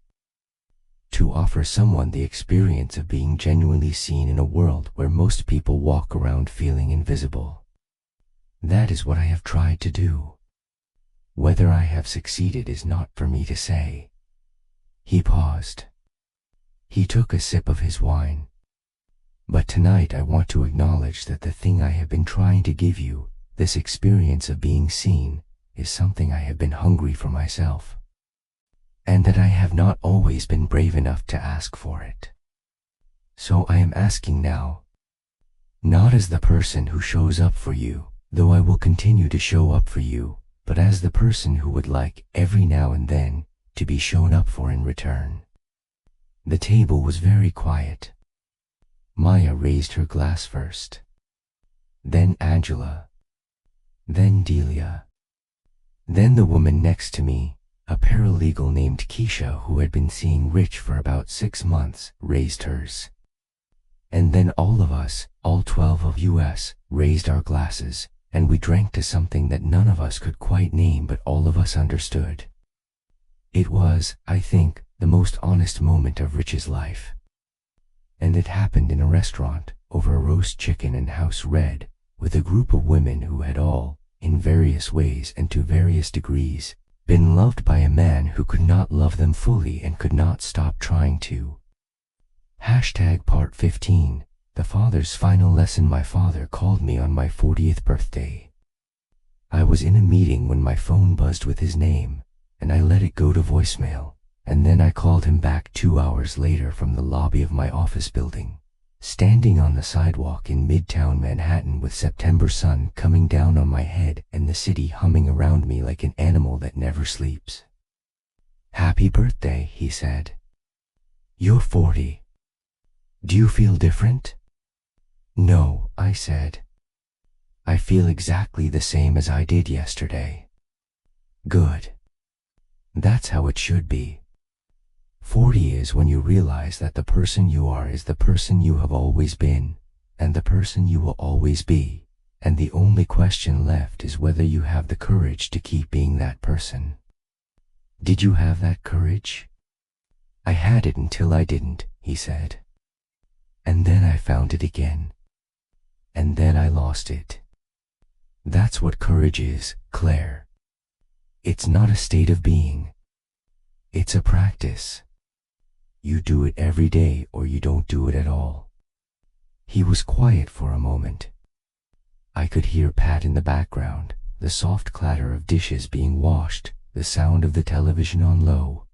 To offer someone the experience of being genuinely seen in a world where most people walk around feeling invisible. That is what I have tried to do. Whether I have succeeded is not for me to say. He paused. He took a sip of his wine. But tonight I want to acknowledge that the thing I have been trying to give you, this experience of being seen, is something I have been hungry for myself. And that I have not always been brave enough to ask for it. So I am asking now. Not as the person who shows up for you, though I will continue to show up for you, but as the person who would like, every now and then, to be shown up for in return. The table was very quiet. Maya raised her glass first. Then Angela. Then Delia. Then the woman next to me, a paralegal named Keisha who had been seeing Rich for about 6 months, raised hers. And then all of us, all 12 of us, raised our glasses, and we drank to something that none of us could quite name but all of us understood. It was, I think, the most honest moment of Rich's life. And it happened in a restaurant, over a roast chicken and house red, with a group of women who had all, in various ways and to various degrees, been loved by a man who could not love them fully and could not stop trying to. Part 15, the father's final lesson. My father called me on my 40th birthday. I was in a meeting when my phone buzzed with his name, and I let it go to voicemail, and then I called him back 2 hours later from the lobby of my office building, standing on the sidewalk in Midtown Manhattan with September sun coming down on my head and the city humming around me like an animal that never sleeps. Happy birthday, he said. You're 40. Do you feel different? No, I said. I feel exactly the same as I did yesterday. Good. That's how it should be. 40 is when you realize that the person you are is the person you have always been, and the person you will always be, and the only question left is whether you have the courage to keep being that person. Did you have that courage? I had it until I didn't, he said. And then I found it again. And then I lost it. That's what courage is, Claire. It's not a state of being. It's a practice. You do it every day or you don't do it at all. He was quiet for a moment. I could hear Pat in the background, the soft clatter of dishes being washed, the sound of the television on low.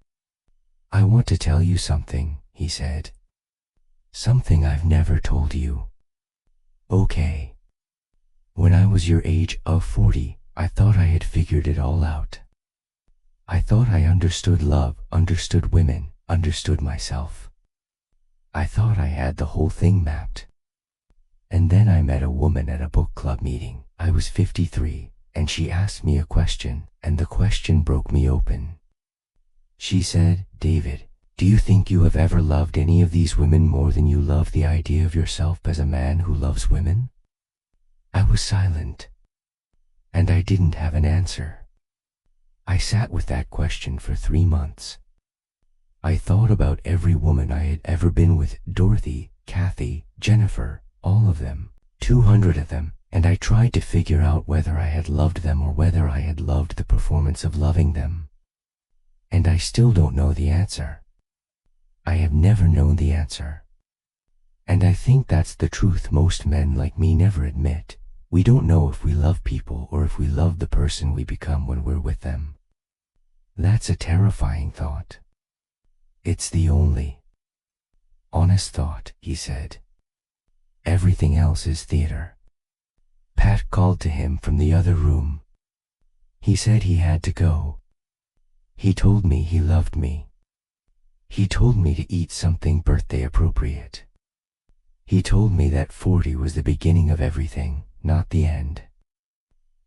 I want to tell you something, he said. Something I've never told you. Okay. When I was your age of 40, I thought I had figured it all out. I thought I understood love, understood women, understood myself. I thought I had the whole thing mapped. And then I met a woman at a book club meeting. I was 53, and she asked me a question, and the question broke me open. She said, David, do you think you have ever loved any of these women more than you love the idea of yourself as a man who loves women? I was silent, and I didn't have an answer. I sat with that question for 3 months. I thought about every woman I had ever been with, Dorothy, Kathy, Jennifer, all of them, 200 of them, and I tried to figure out whether I had loved them or whether I had loved the performance of loving them. And I still don't know the answer. I have never known the answer. And I think that's the truth most men like me never admit. We don't know if we love people or if we love the person we become when we're with them. That's a terrifying thought. It's the only honest thought, he said. Everything else is theater. Pat called to him from the other room. He said he had to go. He told me he loved me. He told me to eat something birthday appropriate. He told me that 40 was the beginning of everything, not the end.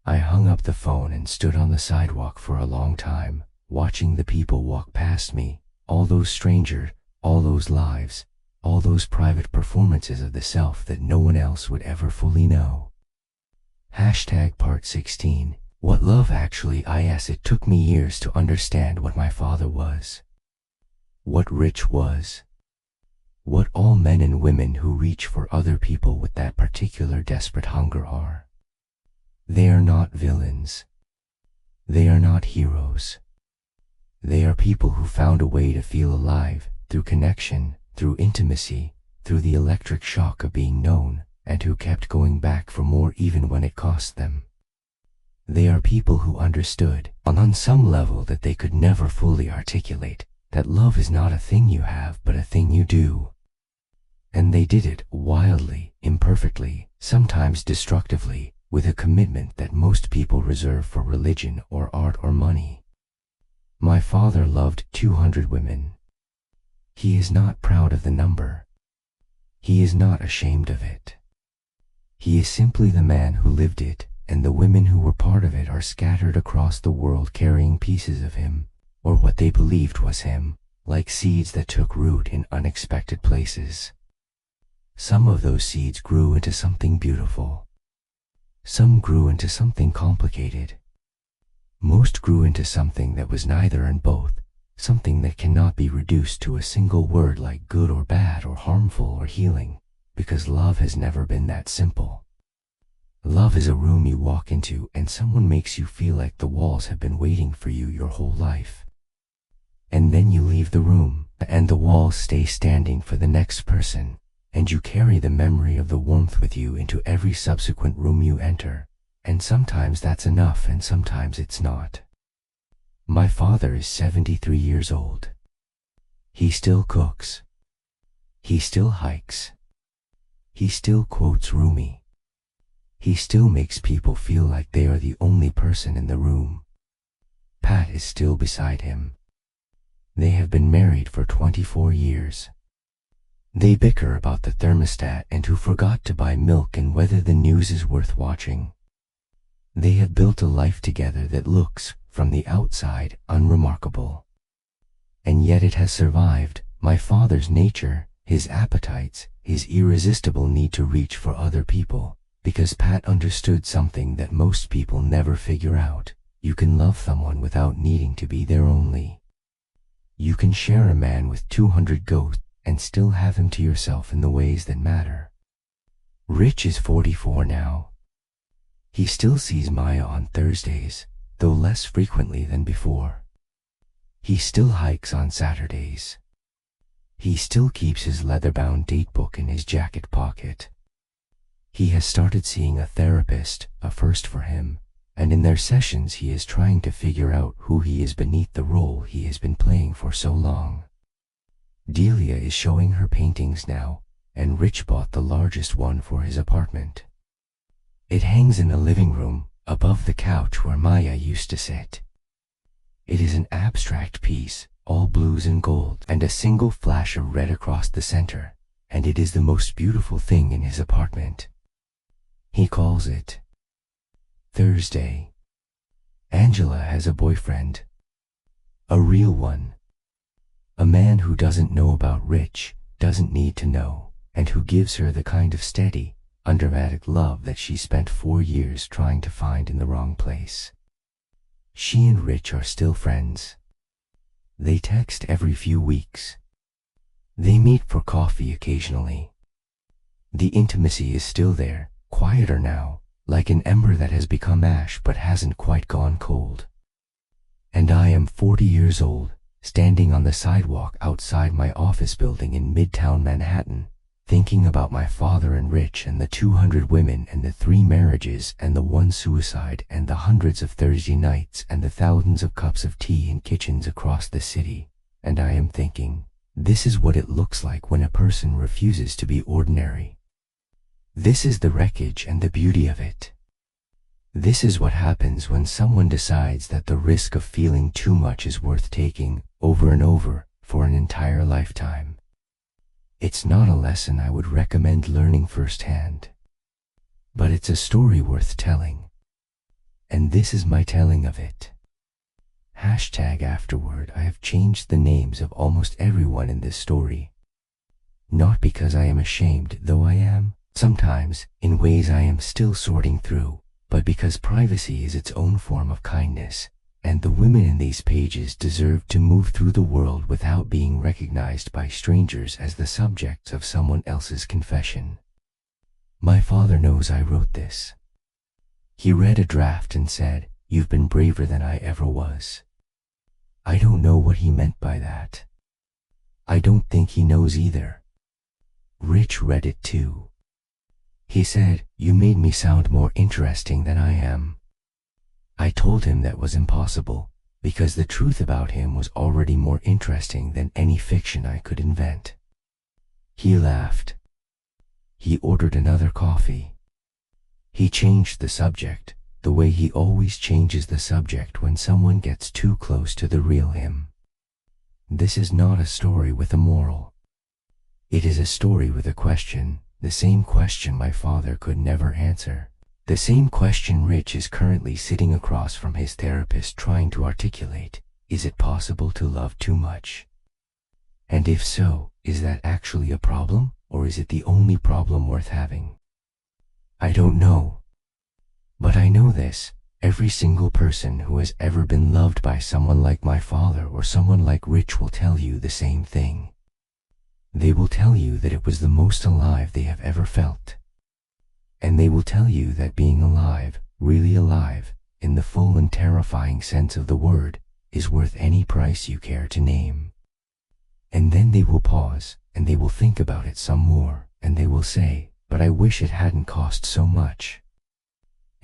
I hung up the phone and stood on the sidewalk for a long time, watching the people walk past me, all those strangers, all those lives, all those private performances of the self that no one else would ever fully know. Hashtag part 16. What love actually is. It took me years to understand what my father was, what rich was, what all men and women who reach for other people with that particular desperate hunger are. They are not villains. They are not heroes. They are people who found a way to feel alive through connection, through intimacy, through the electric shock of being known, and who kept going back for more even when it cost them. They are people who understood, on some level that they could never fully articulate, that love is not a thing you have but a thing you do. And they did it wildly, imperfectly, sometimes destructively, with a commitment that most people reserve for religion or art or money. My father loved 200 women. He is not proud of the number. He is not ashamed of it. He is simply the man who lived it, and the women who were part of it are scattered across the world carrying pieces of him, or what they believed was him, like seeds that took root in unexpected places. Some of those seeds grew into something beautiful. Some grew into something complicated. Most grew into something that was neither and both, something that cannot be reduced to a single word like good or bad or harmful or healing, because love has never been that simple. Love is a room you walk into and someone makes you feel like the walls have been waiting for you your whole life. And then you leave the room, and the walls stay standing for the next person, and you carry the memory of the warmth with you into every subsequent room you enter, and sometimes that's enough and sometimes it's not. My father is 73 years old. He still cooks. He still hikes. He still quotes Rumi. He still makes people feel like they are the only person in the room. Pat is still beside him. They have been married for 24 years. They bicker about the thermostat and who forgot to buy milk and whether the news is worth watching. They have built a life together that looks, from the outside, unremarkable. And yet it has survived. My father's nature, his appetites, his irresistible need to reach for other people, because Pat understood something that most people never figure out. You can love someone without needing to be their only. You can share a man with 200 ghosts and still have him to yourself in the ways that matter. Rich is 44 now. He still sees Maya on Thursdays, though less frequently than before. He still hikes on Saturdays. He still keeps his leather-bound datebook in his jacket pocket. He has started seeing a therapist, a first for him, and in their sessions he is trying to figure out who he is beneath the role he has been playing for so long. Delia is showing her paintings now, and Rich bought the largest one for his apartment. It hangs in the living room, above the couch where Maya used to sit. It is an abstract piece, all blues and gold, and a single flash of red across the center, and it is the most beautiful thing in his apartment. He calls it Thursday. Angela has a boyfriend. A real one. A man who doesn't know about Rich, doesn't need to know, and who gives her the kind of steady, undramatic love that she spent 4 years trying to find in the wrong place. She and Rich are still friends. They text every few weeks. They meet for coffee occasionally. The intimacy is still there, quieter now, like an ember that has become ash but hasn't quite gone cold. And I am 40 years old, standing on the sidewalk outside my office building in Midtown Manhattan, thinking about my father and Rich and the 200 women and the 3 marriages and the 1 suicide and the hundreds of Thursday nights and the thousands of cups of tea in kitchens across the city, and I am thinking, this is what it looks like when a person refuses to be ordinary. This is the wreckage and the beauty of it. This is what happens when someone decides that the risk of feeling too much is worth taking, over and over, for an entire lifetime. It's not a lesson I would recommend learning firsthand, but it's a story worth telling, and this is my telling of it. Afterward, I have changed the names of almost everyone in this story. Not because I am ashamed, though I am, sometimes, in ways I am still sorting through, but because privacy is its own form of kindness, and the women in these pages deserve to move through the world without being recognized by strangers as the subjects of someone else's confession. My father knows I wrote this. He read a draft and said, "You've been braver than I ever was." I don't know what he meant by that. I don't think he knows either. Rich read it too. He said, "You made me sound more interesting than I am." I told him that was impossible, because the truth about him was already more interesting than any fiction I could invent. He laughed. He ordered another coffee. He changed the subject, the way he always changes the subject when someone gets too close to the real him. This is not a story with a moral. It is a story with a question, the same question my father could never answer. The same question Rich is currently sitting across from his therapist trying to articulate. Is it possible to love too much? And if so, is that actually a problem, or is it the only problem worth having? I don't know. But I know this, every single person who has ever been loved by someone like my father or someone like Rich will tell you the same thing. They will tell you that it was the most alive they have ever felt. And they will tell you that being alive, really alive, in the full and terrifying sense of the word, is worth any price you care to name. And then they will pause, and they will think about it some more, and they will say, "But I wish it hadn't cost so much."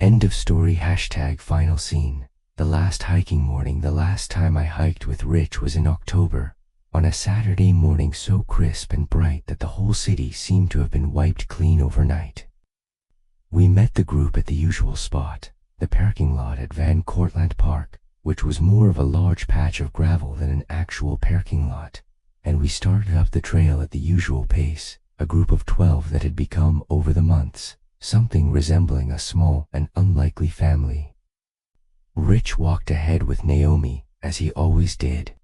End of story. Final scene. The last hiking morning. The last time I hiked with Rich was in October, on a Saturday morning so crisp and bright that the whole city seemed to have been wiped clean overnight. We met the group at the usual spot, the parking lot at Van Cortlandt Park, which was more of a large patch of gravel than an actual parking lot, and we started up the trail at the usual pace, a group of 12 that had become, over the months, something resembling a small and unlikely family. Rich walked ahead with Naomi, as he always did.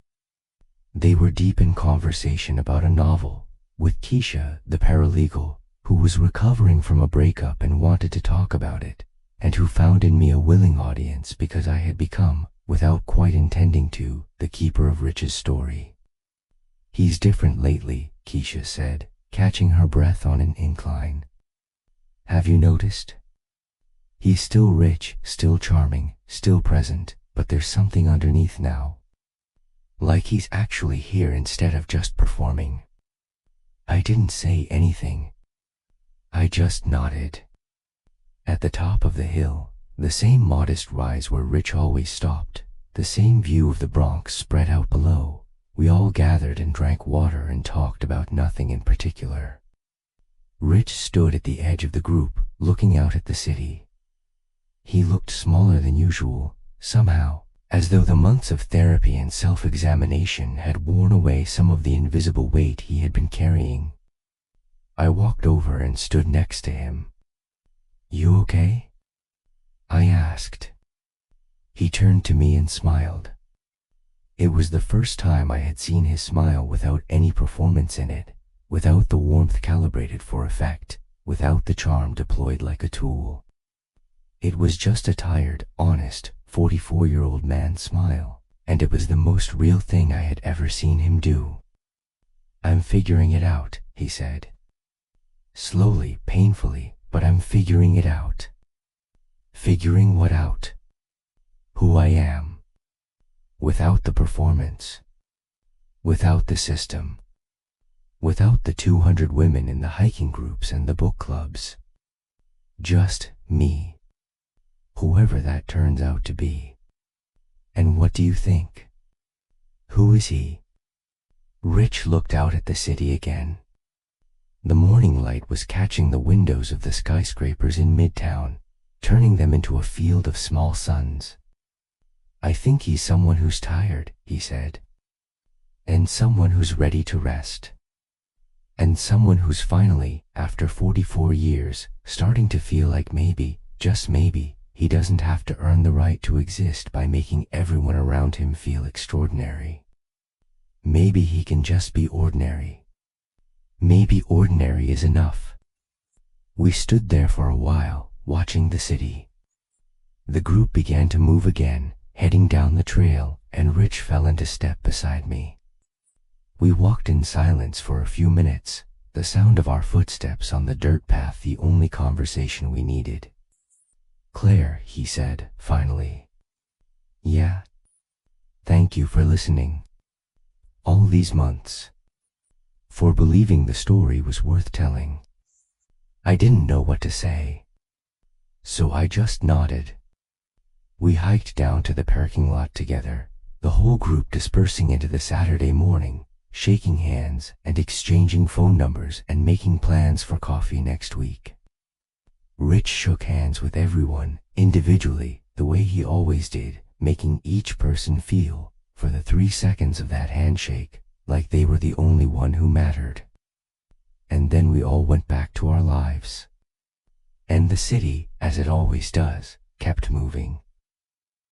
They were deep in conversation about a novel, with Keisha, the paralegal, who was recovering from a breakup and wanted to talk about it, and who found in me a willing audience because I had become, without quite intending to, the keeper of Rich's story. "He's different lately," Keisha said, catching her breath on an incline. "Have you noticed? He's still Rich, still charming, still present, but there's something underneath now. Like he's actually here instead of just performing." I didn't say anything. I just nodded. At the top of the hill, the same modest rise where Rich always stopped, the same view of the Bronx spread out below, we all gathered and drank water and talked about nothing in particular. Rich stood at the edge of the group, looking out at the city. He looked smaller than usual, somehow, as though the months of therapy and self-examination had worn away some of the invisible weight he had been carrying. I walked over and stood next to him. "You okay?" I asked. He turned to me and smiled. It was the first time I had seen his smile without any performance in it, without the warmth calibrated for effect, without the charm deployed like a tool. It was just a tired, honest, 44-year-old man's smile, and it was the most real thing I had ever seen him do. "I'm figuring it out," he said. Slowly, painfully, but I'm figuring it out. Figuring what out? Who I am. Without the performance. Without the system. Without the 200 women in the hiking groups and the book clubs. Just me. Whoever that turns out to be. And what do you think? Who is he? Rich looked out at the city again. The morning light was catching the windows of the skyscrapers in Midtown, turning them into a field of small suns. "I think he's someone who's tired," he said. and someone who's ready to rest, and someone who's finally, after 44 years, starting to feel like maybe, just maybe, he doesn't have to earn the right to exist by making everyone around him feel extraordinary. Maybe he can just be ordinary. Maybe ordinary is enough. We stood there for a while, watching the city. The group began to move again, heading down the trail, and Rich fell into step beside me. We walked in silence for a few minutes, the sound of our footsteps on the dirt path the only conversation we needed. "Claire," he said, finally. "Yeah? Thank you for listening. All these months. For believing the story was worth telling." I didn't know what to say, so I just nodded. We hiked down to the parking lot together, the whole group dispersing into the Saturday morning, shaking hands and exchanging phone numbers and making plans for coffee next week. Rich shook hands with everyone, individually, the way he always did, making each person feel, for the 3 seconds of that handshake, like they were the only one who mattered. And then we all went back to our lives. And the city, as it always does, kept moving.